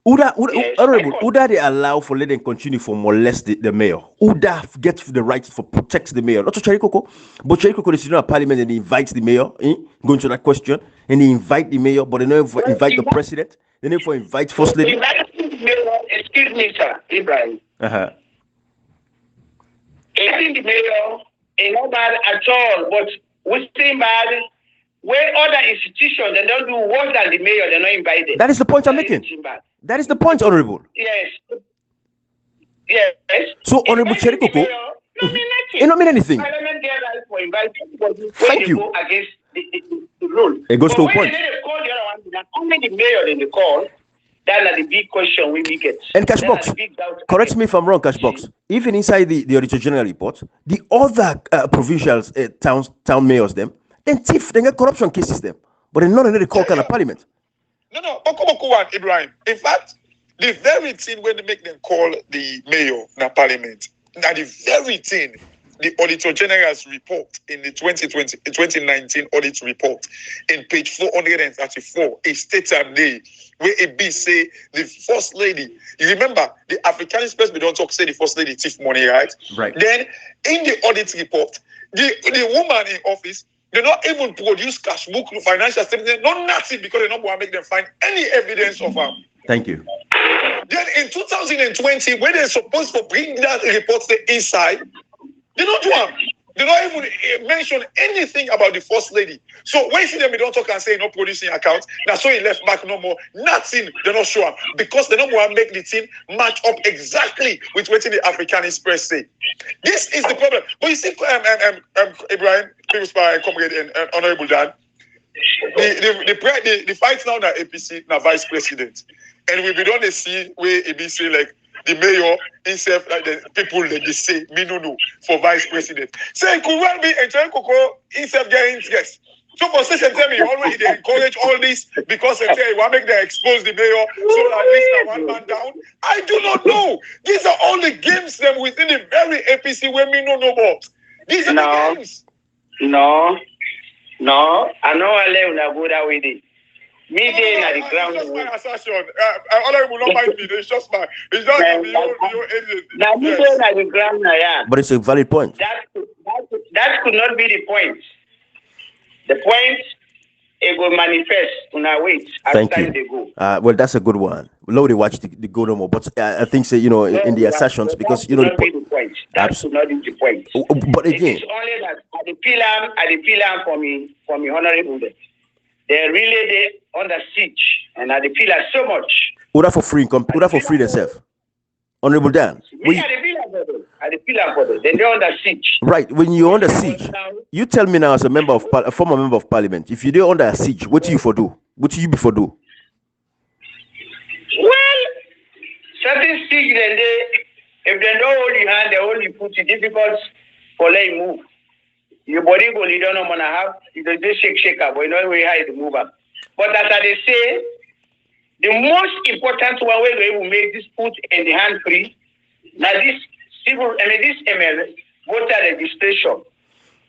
Uda they allow for letting continue for molest the mayor. Uda get the right for protect the mayor. Not to Cherikoko, but Cherikoko is in a parliament and he invites the mayor. Going to that question, and he invite the mayor, but they never invite the president. They never invite first lady. Excuse me, sir, Ibrahim. I think the mayor is not bad at all, but we still bad where other institutions they don't do worse than the mayor, they're not invited. That is the point I'm making. That is the point, Honorable. Yes. Yes. So, Honorable Cherikoko, it don't mean anything. Parliament gave right for inviting anybody Thank you. Go against the rule. It goes to a point. When they call the other one, not only the mayor in the call, that's the big question we get. And Cashbox, correct me if I'm wrong, Cashbox. Even inside the Auditor General report, the other provincials, town mayors, then thief, they get corruption cases them, but they're not really called kind of parliament. No, Okobokuwan, Ibrahim. In fact, the very thing when they make them call the mayor na parliament, now the very thing the Auditor General's report in the 2019 audit report in page 434, it states and day where it be say the first lady. You remember the Africanist press, we don't talk say the first lady thief money, right? Right. Then in the audit report, the woman in office, they not even produce cash book, financial statement, not nothing because they don't want to make them find any evidence of her. Thank you. Then in 2020, when they're supposed to bring that report to inside, they don't do them. They don't even mention anything about the first lady. So when you see them, they don't talk and say not producing accounts. Now so he left back no more. Nothing. They don't show up because they don't want to make the team match up exactly with what the Africanist press say. This is the problem. But you see, Ibrahim, previous comrade and Honorable Dan, the fight now na APC na vice president, and we don't see where it be say like. The mayor himself, like the people that they say, me no for vice president. Say, could well be a Koko himself get interest. So for such a time, he already they encourage all this because they say, want to make them expose the mayor so at least one man down. I do not know. These are all the games them within the very APC where me no know about. These are the games. No. I know I live go that way. Me day at the ground. It's just my assertion. Honorable not mind me. It's just my. It's just your agent. Now me day at the ground, yeah. But it's a valid point. That could not be the point. The point it will manifest on our wait as time they go. Well, that's a good one. We'll watch the go no more. But I think so, in the assertions because the point. That should not be the point. But again, it's only that at the pillar for me honorable. They really they under siege and at the pillar so much. Order for free themselves. Honorable Dan. At the pillar for them. They're under siege. Right. When you're under siege, you tell me now as a former member of parliament, if you're under a siege, what do you for do? What do you before do? Well, certain siege then if they don't hold your hand, they only put it difficult for let you move. Your body go you don't know when I have you just shake up, but you know where hide the move up. But as they say, the most important one way we will make this put in the hand free. Now this this ML voter registration.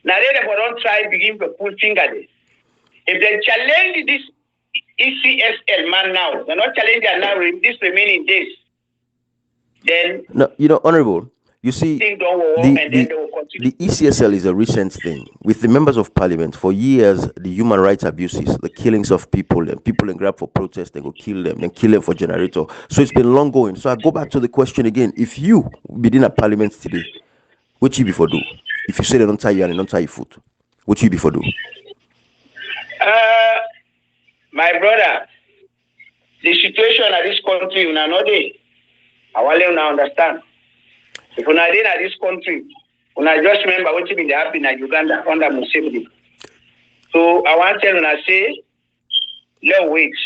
Now they don't try begin to pull finger there. If they challenge this ECSL man now, they're not challenging now in this remaining days. Then no, Honorable. You see, the ECSL is a recent thing. With the members of parliament, for years, the human rights abuses, the killings of people, and people in grab for protest, they go kill them, then kill them for generator. So it's been long going. So I go back to the question again. If you begin a parliament today, what you before do? If you say they don't tie you and they don't tie your foot, what you before do? My brother, the situation of this country, I want to understand. If we are in this country, we just remember what has been happening in Uganda under Museveni. So I want to tell you, I say, no wait,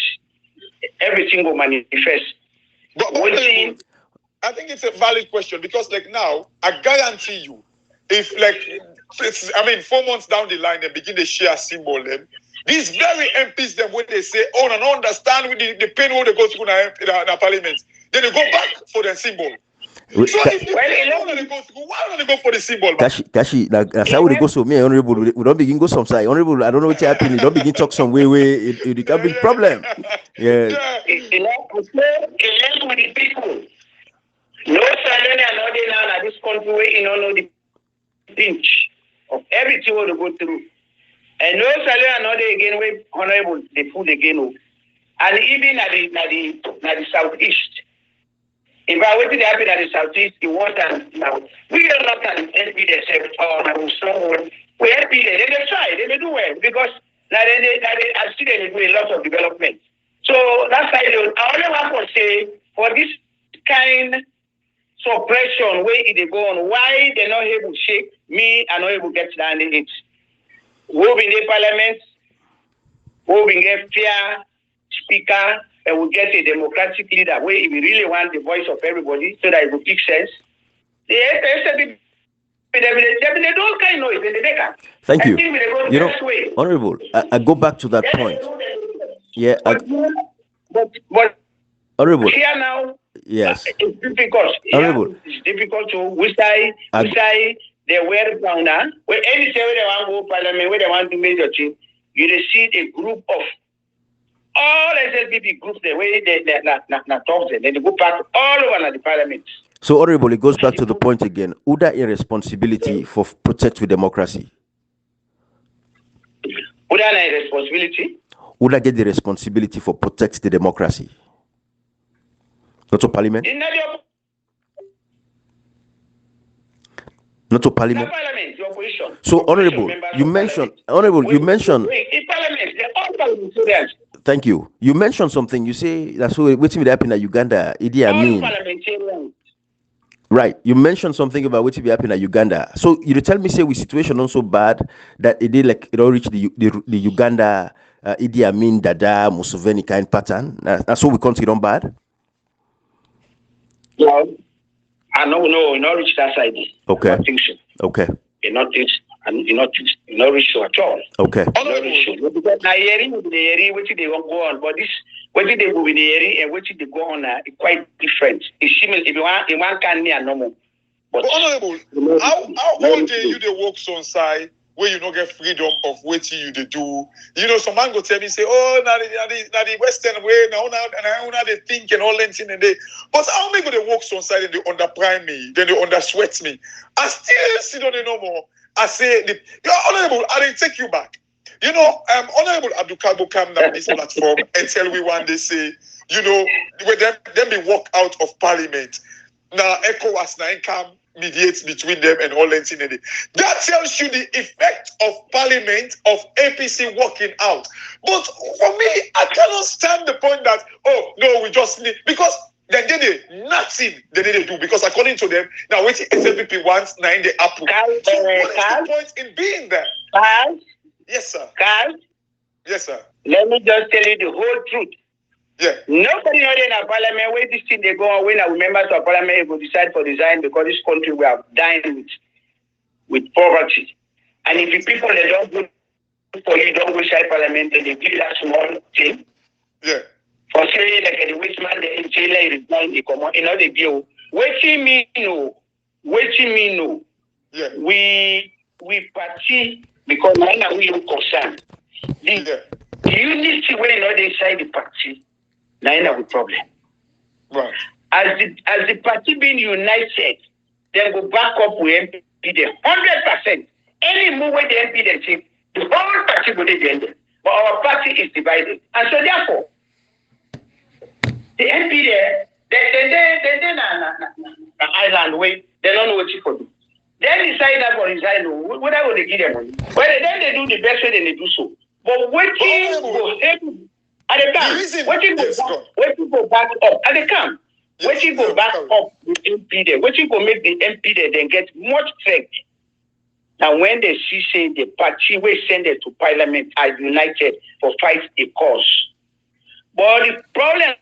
everything will manifest. But I think it's a valid question because, like now, I guarantee you, if 4 months down the line, they begin to share symbol, then these very MPs, them when they say, "Oh, I don't understand with the pain when they go through in the parliament," then they go back for the symbol. So if why don't they go for the symbol? Kashi, that's how we go. So me, Honorable, we don't begin go some side. Honorable, I don't know what's happening. Don't begin talk some way. It can be problem. Yeah. With the people. No salary and no day now in this country where you know the pinch of everything we go through. And no salary and no day again where honorable they put again. And even at the southeast. If I went to happen at the southeast, it was now. We are not an NP themselves or someone. We NP they try, they do well because Now they are still doing a lot of development. So that's why I only want to say for this kind suppression where it go on, why they're not able to shape me and not able to get down in it. We'll be in the parliament, we'll be get fair speaker, and we'll get a democratic leader where we really want the voice of everybody so that it will make sense. They don't kind of noise, they can. Thank you. You know, Honorable, I go back to that point. Yeah. But Honorable. Here now, yes. It's difficult. Honorable. It's difficult to which side they wear down now. When any say where they want to go parliament, where they want to major change, you see a group of all SLPP groups the way they talk them. Then they go back all over the parliament. So Honorable, it goes back to the point again. Uda irresponsibility for protect the democracy. Uda irresponsibility. Uda get the responsibility for protect the democracy. Not to parliament. Not to parliament. The opposition. So Honorable, you mentioned. Honorable, you mentioned. In parliament, they're all parliamentarians. Thank you. You mentioned something. You say that's what will happen at Uganda. Idi Amin. Parliamentarians. Right. You mentioned something about what will happen at Uganda. So you tell me, say, with situation not so bad that it did like it all reached the Uganda Idi Amin, Dada, Museveni kind pattern. That's what we consider on bad. No, I no, not reach that side. Okay. I think so. Okay. You not reach, and you not reach at all. Okay. Not reach. Because now hearing with the hearing, what they won't go on, but this what they go with the hearing and what they go on is quite different. It's similar. If you want can near normal. But Honorable, how all day you they work on side where you don't get freedom of what you they do? You know, some man go tell me say, oh, now the Western way, now they think and all that thing and they. But how many go they work on side and they underprime me, then they under sweat me? I still sit on the no more. I say, Honorable, I didn't take you back. You know, Honorable Abdul Kabo come on this platform and tell we one day say, you know, when them be walk out of parliament. Now ECOWAS now come mediates between them and all that thing. That tells you the effect of parliament of APC working out. But for me, I cannot stand the point that, oh no, we just need, because they did nothing they didn't do, because according to them, now what SLPP wants now in the apple. So what is the point in being there? Yes, sir. Yes, sir. Let me just tell you the whole truth. Yeah. Nobody in our parliament where this thing they go on when our members of parliament will decide for design, because this country we have dying with poverty. And if the people they don't vote for you, don't go inside parliament, and they give that small thing. Yeah. For saying like the which man they in jail resign, they come on, you know the bill. Waiting me no. Yeah. We party because now we are concerned. The unity way not inside the party. Now we problem. Right. As the party being united, then go back up with MP 100%. Any move with the MP they take, the whole party will be ended. But our party is divided. And so therefore, the MP there, they an island way, they don't know what you for do. Then decide that for resign, whether would they give them money. Well, then they do the best way, then they do so. But waiting go at the camp, waiting go back up at the camp, waiting go back up with MP there, waiting go make the MP there then get much strength. Now when they see say the party we send it to parliament are united for fight a cause. But the problem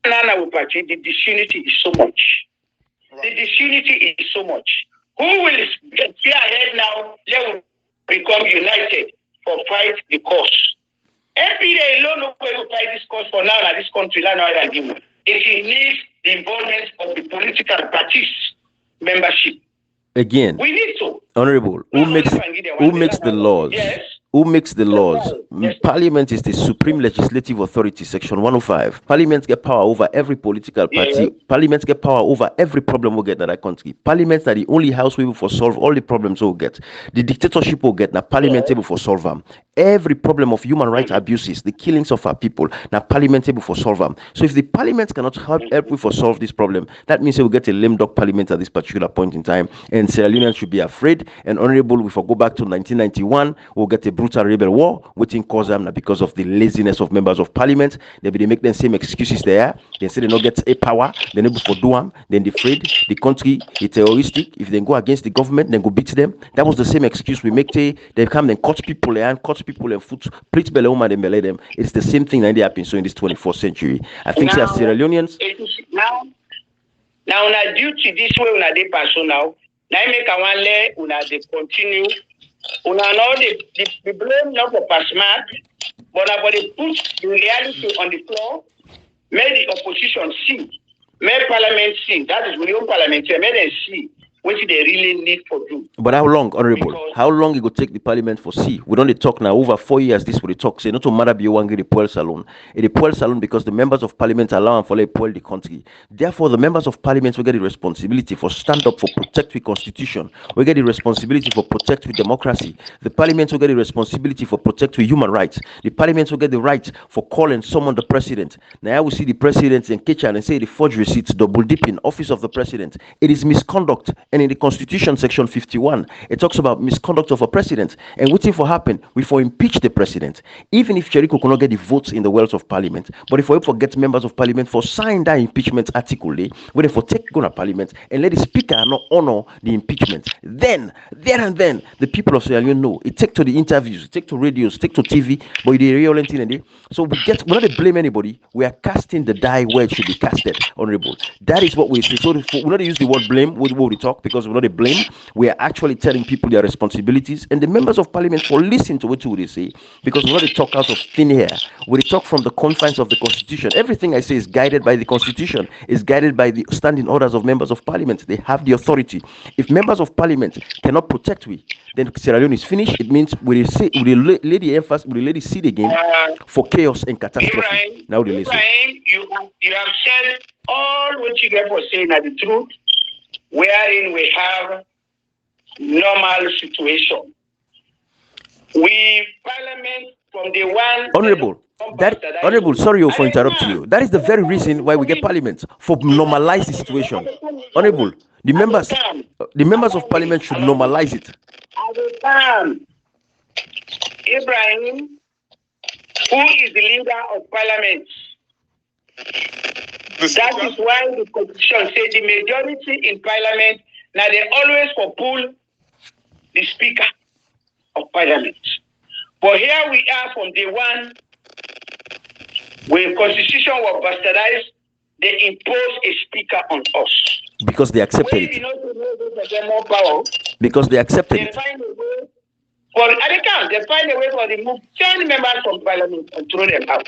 now with party, the disunity is so much. The disunity is so much. Who will get ahead now? They will become united for fight the cause. MP alone no way to fight this cause for now in this country now and give. It needs the involvement of the political parties membership. Again, we need to. Honorable, who makes the laws? Yes. Who makes the laws? Yes. Parliament is the supreme legislative authority, section 105. Parliament get power over every political party. Yeah. Parliament get power over every problem we get in that country. Parliament are the only house we will for solve all the problems we get. The dictatorship will get now parliament able for solve them. every problem of human rights abuses, the killings of our people, now parliament able for solve them. So if the parliament cannot help we for solve this problem, that means we'll get a lame duck parliament at this particular point in time, and Sierra Leoneans should be afraid. And honorable, if I go back to 1991, we'll get a brutal rebel war, waiting cause them because of the laziness of members of parliament. They make the same excuses there. They say they don't get a power, they're able for do them, then they afraid the country is terroristic. If they go against the government, then go beat them. That was the same excuse we make. They come and cut people and foot, split belly woman and belly them. It's the same thing that they happen so in this 24th century. I think now, Sierra Leoneans. Now, on a duty this way, on a day person now. Now, make a one lay, on a they continue. On a know the blame not for pass mark, but about they put the reality on the floor, made the opposition see, made parliament see. That is we own parliamentary, made them see what they really need for do. But how long, honorable? Because how long it will take the parliament for see? We don't talk now over 4 years. This will talk. Say not to matter be one the poor salon. The poor salon because the members of parliament allow and follow poor the country. Therefore, the members of parliament will get the responsibility for stand up for protect the constitution. We get the responsibility for protect the democracy. The parliament will get the responsibility for protect the human rights. The parliament will get the right for call and summon the president. Now I will see the president in kitchen and say the forged receipts, double dipping, office of the president. It is misconduct. And in the Constitution, section 51, it talks about misconduct of a president. And waiting for happen, we for impeach the president. Even if Jericho cannot get the votes in the wells of parliament, but if we forget members of parliament for sign that impeachment article, we for take go to parliament and let the speaker not honor the impeachment. Then, there and then, the people of Sierra Leone know. It take to the interviews, it take to radios, take to TV, but the real thing. So we're not to blame anybody. We are casting the die where it should be casted, honorable. That is what we say. So we're not to use the word blame with what we talk, because we're not a blame. We are actually telling people their responsibilities, and the members of parliament for listening to what they say, because we're not a talk out of thin air. We talk from the confines of the constitution. Everything I say is guided by the constitution, is guided by the standing orders of members of parliament. They have the authority. If members of parliament cannot protect we, then Sierra Leone is finished. It means we will lay the emphasis, we will lay the seed again for chaos and catastrophe. Ibrahim, Now the listen. You have said all what you get for saying are the truth, wherein we have normal situation. We parliament from the one. Honorable, sorry for interrupting you. That is the very reason why we get parliament, for normalize the situation. Honorable, the members of parliament should normalize it. Ibrahim, who is the leader of parliament? That is why the constitution says the majority in parliament, now they always for pull the speaker of parliament. But here we are from day one, when constitution was bastardized, they impose a speaker on us. Because they accepted it. More power, because they accepted it. Find a way they find a way for remove 10 members from parliament and throw them out.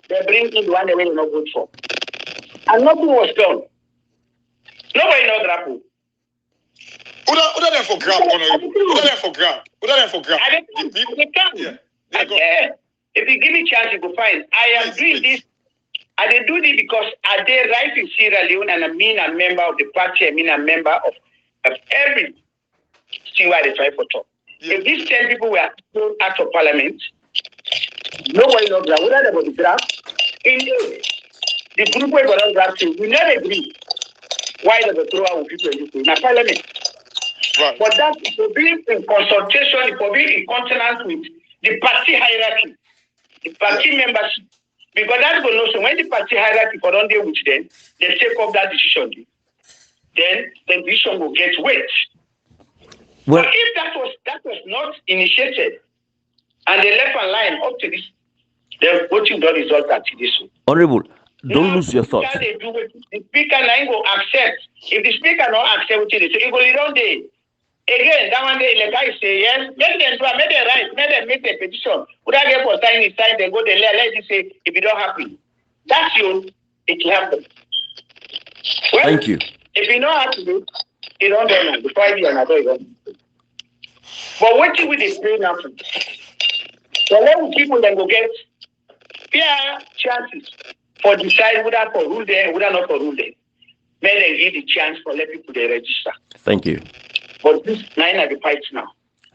They bring in one they will not vote for. And nothing was done. Nobody knows grapple. Who are there for grab? Who are there for grab? They can. If you give me a chance, you will find. I am doing this. I did do this because I did right in Sierra Leone, and I mean a member of the party. I mean a member of every single they try for talk. Yeah. If these 10 people were thrown out of parliament, nobody knows that. What are they about the draft? Indeed, the group were going to draft it. We never agree. Why does the throw out people in the parliament? Right. But that it will be in consultation, it will be in consonance with the party hierarchy, the party membership. Because that's going to know, so when the party hierarchy for don't deal with them, they take up that decision. Then the decision will get weight. Well, but if that was not initiated and they left a line up to this, then what you don't result at this. Honorable, don't lose your thoughts. They do it, the speaker now will accept. If the speaker not accept what they say, it will lead on day. Again, that one day the guy say yes, make them try, make them right, make them make the petition. Would I get for sign it, sign, then go there, let you say if you don't happy. That's you, it will happen. Well, thank you. If you know how to do it, don't do it. The 5 years I don't. But what you will explain now? So let people then go get fair chances for decide whether for rule there, whether not for rule there. May they give the chance for let people they register. Thank you. But this 9 are the fights now.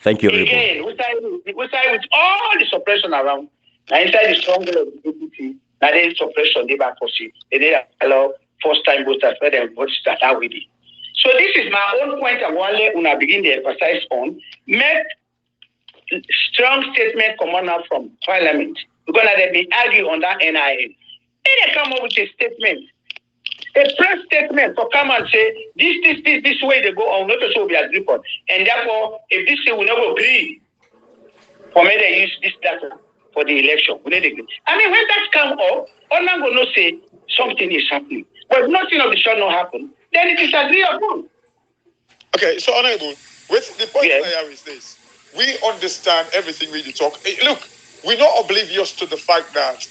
Thank you, again, we side with all the suppression around. Now inside the stronghold of the DPP, now there is suppression, they back proceed. They need allow first-time voters where they vote start out with it. So this is my own point I want to begin to emphasize on. Make strong statement coming out from Parliament. Because they be argue on that NIN. Then they come up with a statement. A press statement for come and say this way they go on, not so we agree on. And therefore, if this thing will not agree, for me they use this data for the election. We need agree. I mean, when that come up, all man will not say something is happening. But if nothing of the shall not happen, then it is agreeable. Okay, so Honorable, with the point I have is this. We understand everything we talk. Look, we're not oblivious to the fact that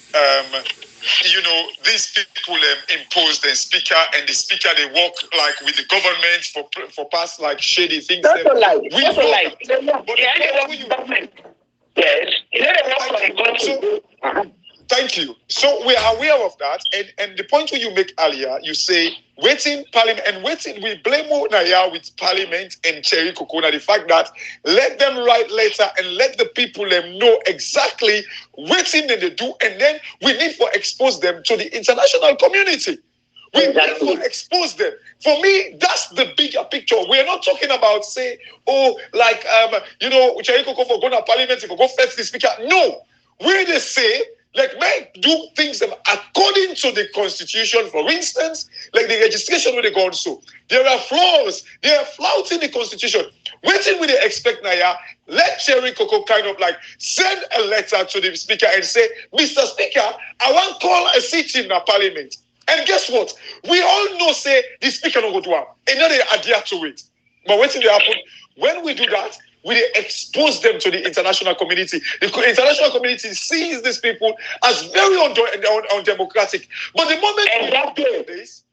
these people impose the speaker, and the speaker they work like with the government for past like shady things. That's a lie. We That's a lie. Thank you. So we are aware of that, and the point where you make earlier, you say waiting Parliament and waiting. We blame Naya with Parliament and Cherry Coconut. The fact that let them write later and let the people know exactly what thing they do, and then we need to expose them to the international community. We need to expose them. For me, that's the bigger picture. We're not talking about say, Cherry Coco for going to Parliament if we go fetch the speaker. No, we they say. Like, may do things according to the Constitution, for instance, like the registration where they go on. So there are flaws. They are flouting the Constitution. Waiting with they expect Naya, let Cherry Coco kind of like send a letter to the Speaker and say, Mr. Speaker, I want to call a sitting in the Parliament. And guess what? We all know, say, the Speaker don't go to one. And then they adhere to it. But waiting to happen, when we do that, we expose them to the international community. The international community sees these people as very undemocratic. But the moment we do this,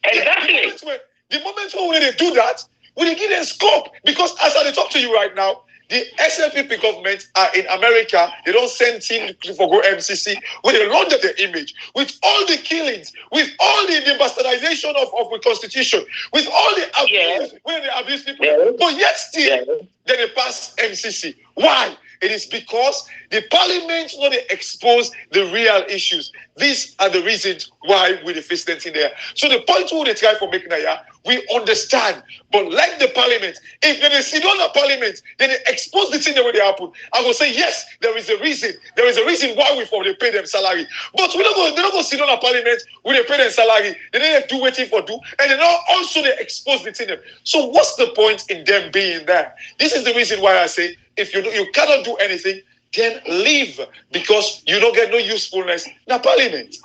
the moment when they do that, we give them scope. Because as I talk to you right now, the SLPP government are in America. They don't send team for go MCC. When they launder their image, with all the killings, with all the bastardization of the Constitution, with all the abuse, when they abuse people, but yet still, then they pass MCC. Why? It is because the Parliament not expose the real issues. These are the reasons why we face them in there. So the point who they try for making Naya, we understand. But like the Parliament, if they sit on the Parliament, then they expose the thing the way they happen. I will say, yes, there is a reason. There is a reason why they pay them salary. But they're not going to sit on the Parliament when they pay them salary. They don't do waiting for do. And then also they expose the thing. So what's the point in them being there? This is the reason why I say, if you cannot do anything, then leave, because you don't get no usefulness in the Parliament.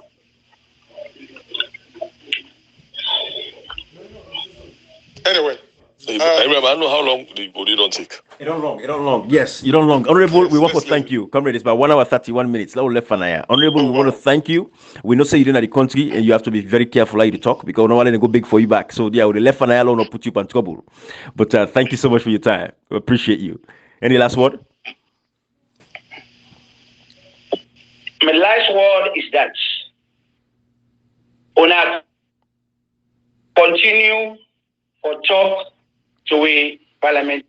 Anyway. I remember, I don't know how long the body don't take. It don't long. Yes, you don't long. Honorable, we want to thank you. Comrade, it's about 1 hour 31 minutes. Left for now. Honorable, we want to thank you. We know say you're in the country and you have to be very careful how you talk, because no one will go big for you back. So yeah, with the left for now, not put you in trouble. But thank you so much for your time. We appreciate you. Any last word? My last word is that Ona continue or talk to a Parliament,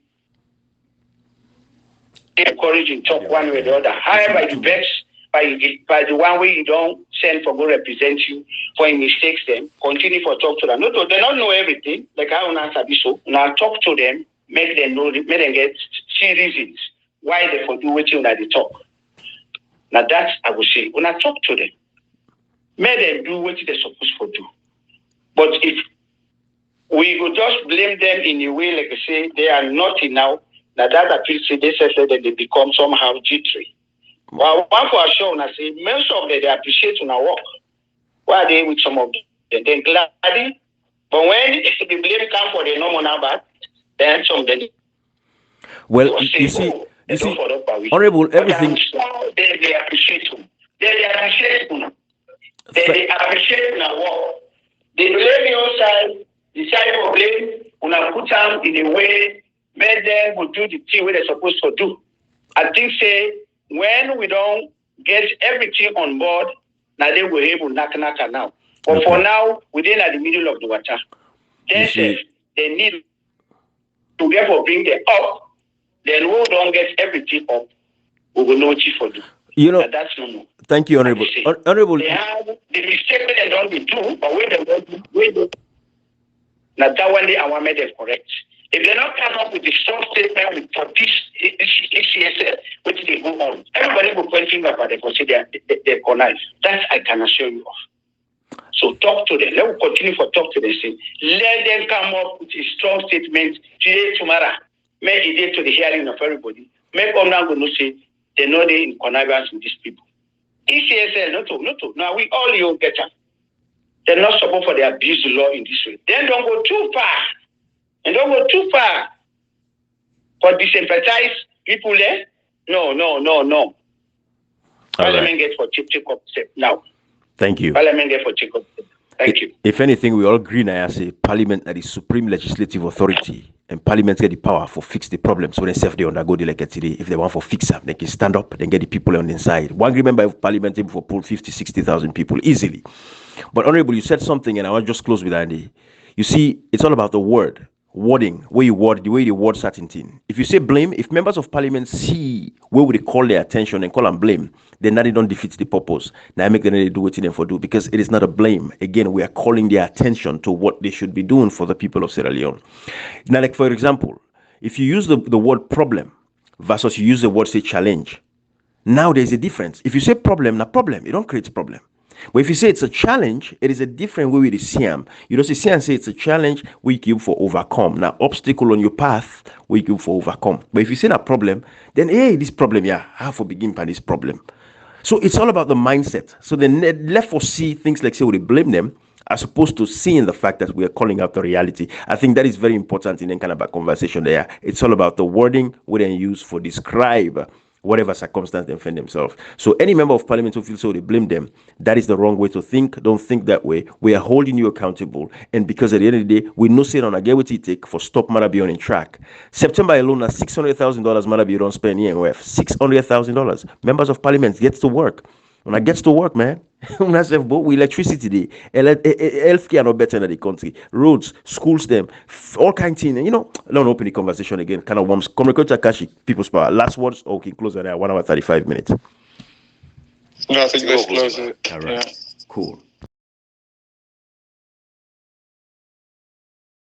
encouraging talk one way or the other. However, you vex by the one way you don't send for go represent you for any mistakes them, continue for talk to them. No, they don't know everything, like how Una sabi so. Now talk to them, make them know, make them get see reasons why they for do what you they talk. Now that's I would say. When I talk to them, make them do what they're supposed to do. But if we would just blame them in a way, like I say, they are naughty now, that appeals to they say that they become somehow jittery. Well, one for sure, and I say, most of them, they appreciate our work. Why are they with some of them? Then gladly. But when the blame comes for the normal number, then some of them. Well, you see, Honorable, everything. They appreciate you. They appreciate you. They appreciate our work. They blame your side. The side of blame, una put them in a way, make them will do the thing where they're supposed to do. I think say when we don't get everything on board, now they will able to knock now. But for now, we're at the middle of the water. They need to therefore bring them up then we don't get everything up. We will know chief for do. You know, that's no. Thank you, Honorable. Honorable. They have the mistake they don't be do, but when they don't do, now that one day I want to make them correct. If they don't come up with the short statement for this ECSL, which they go on, everybody will point finger but they consider they're connived. That I can assure you of. So talk to them. Let us continue for talk to them. Say, let them come up with a strong statement today, tomorrow. Make it to the hearing of everybody. Make them now go no say they know they in connivance with these people. ECSL, not to. Now we all you get them. They're not supposed for the abuse the law in this way. Then don't go too far. And don't go too far. For disemphasize people there? No. Parliament get for take up step now. Thank you. Parliament get for take up step. Thank you. If anything, we all agree now as a parliament that is supreme legislative authority, and parliament get the power for fix the problems. So they self they undergo the like today. If they want for fix up, they can stand up, then get the people on the inside. One member of parliament able for pull 50, 60,000 people easily. But Honorable, you said something, and I want to just close with Andy. You see, it's all about the wording, where you word, the way you word certain thing. If you say blame, if members of parliament see where would they call their attention and call them blame, then that they don't defeat the purpose. Now I make them do what they for do, because it is not a blame. Again, we are calling their attention to what they should be doing for the people of Sierra Leone. Now, like for example, if you use the word problem versus you use the word say challenge, now there's a difference. If you say problem, not problem, you don't create problem. But if you say it's a challenge, it is a different way with the Siam. You don't say it's a challenge, we give for overcome. Now, obstacle on your path, we give for overcome. But if you say a problem, then hey, this problem, yeah, I have to begin by this problem. So it's all about the mindset. So then left for see things like say we blame them, as opposed to seeing the fact that we are calling out the reality. I think that is very important in any kind of a conversation there. It's all about the wording we then use for describe whatever circumstance they find themselves. So any member of parliament who feels so they blame them, that is the wrong way to think. Don't think that way. We are holding you accountable. And because at the end of the day, we know say on a get what it take for stop Marabi on track. September alone, $600,000 Marabi don't spend EMF. $600,000. Members of parliament gets to work. When I gets to work, man, when I say with electricity, healthcare no better in the country, roads, schools, them, all kinds of things. You know, don't open the conversation again. Kind of warms. Communicate Kashi, people's power. Last words, or we can close it at 1 hour 35 minutes. No, I think let's close it. All right, cool.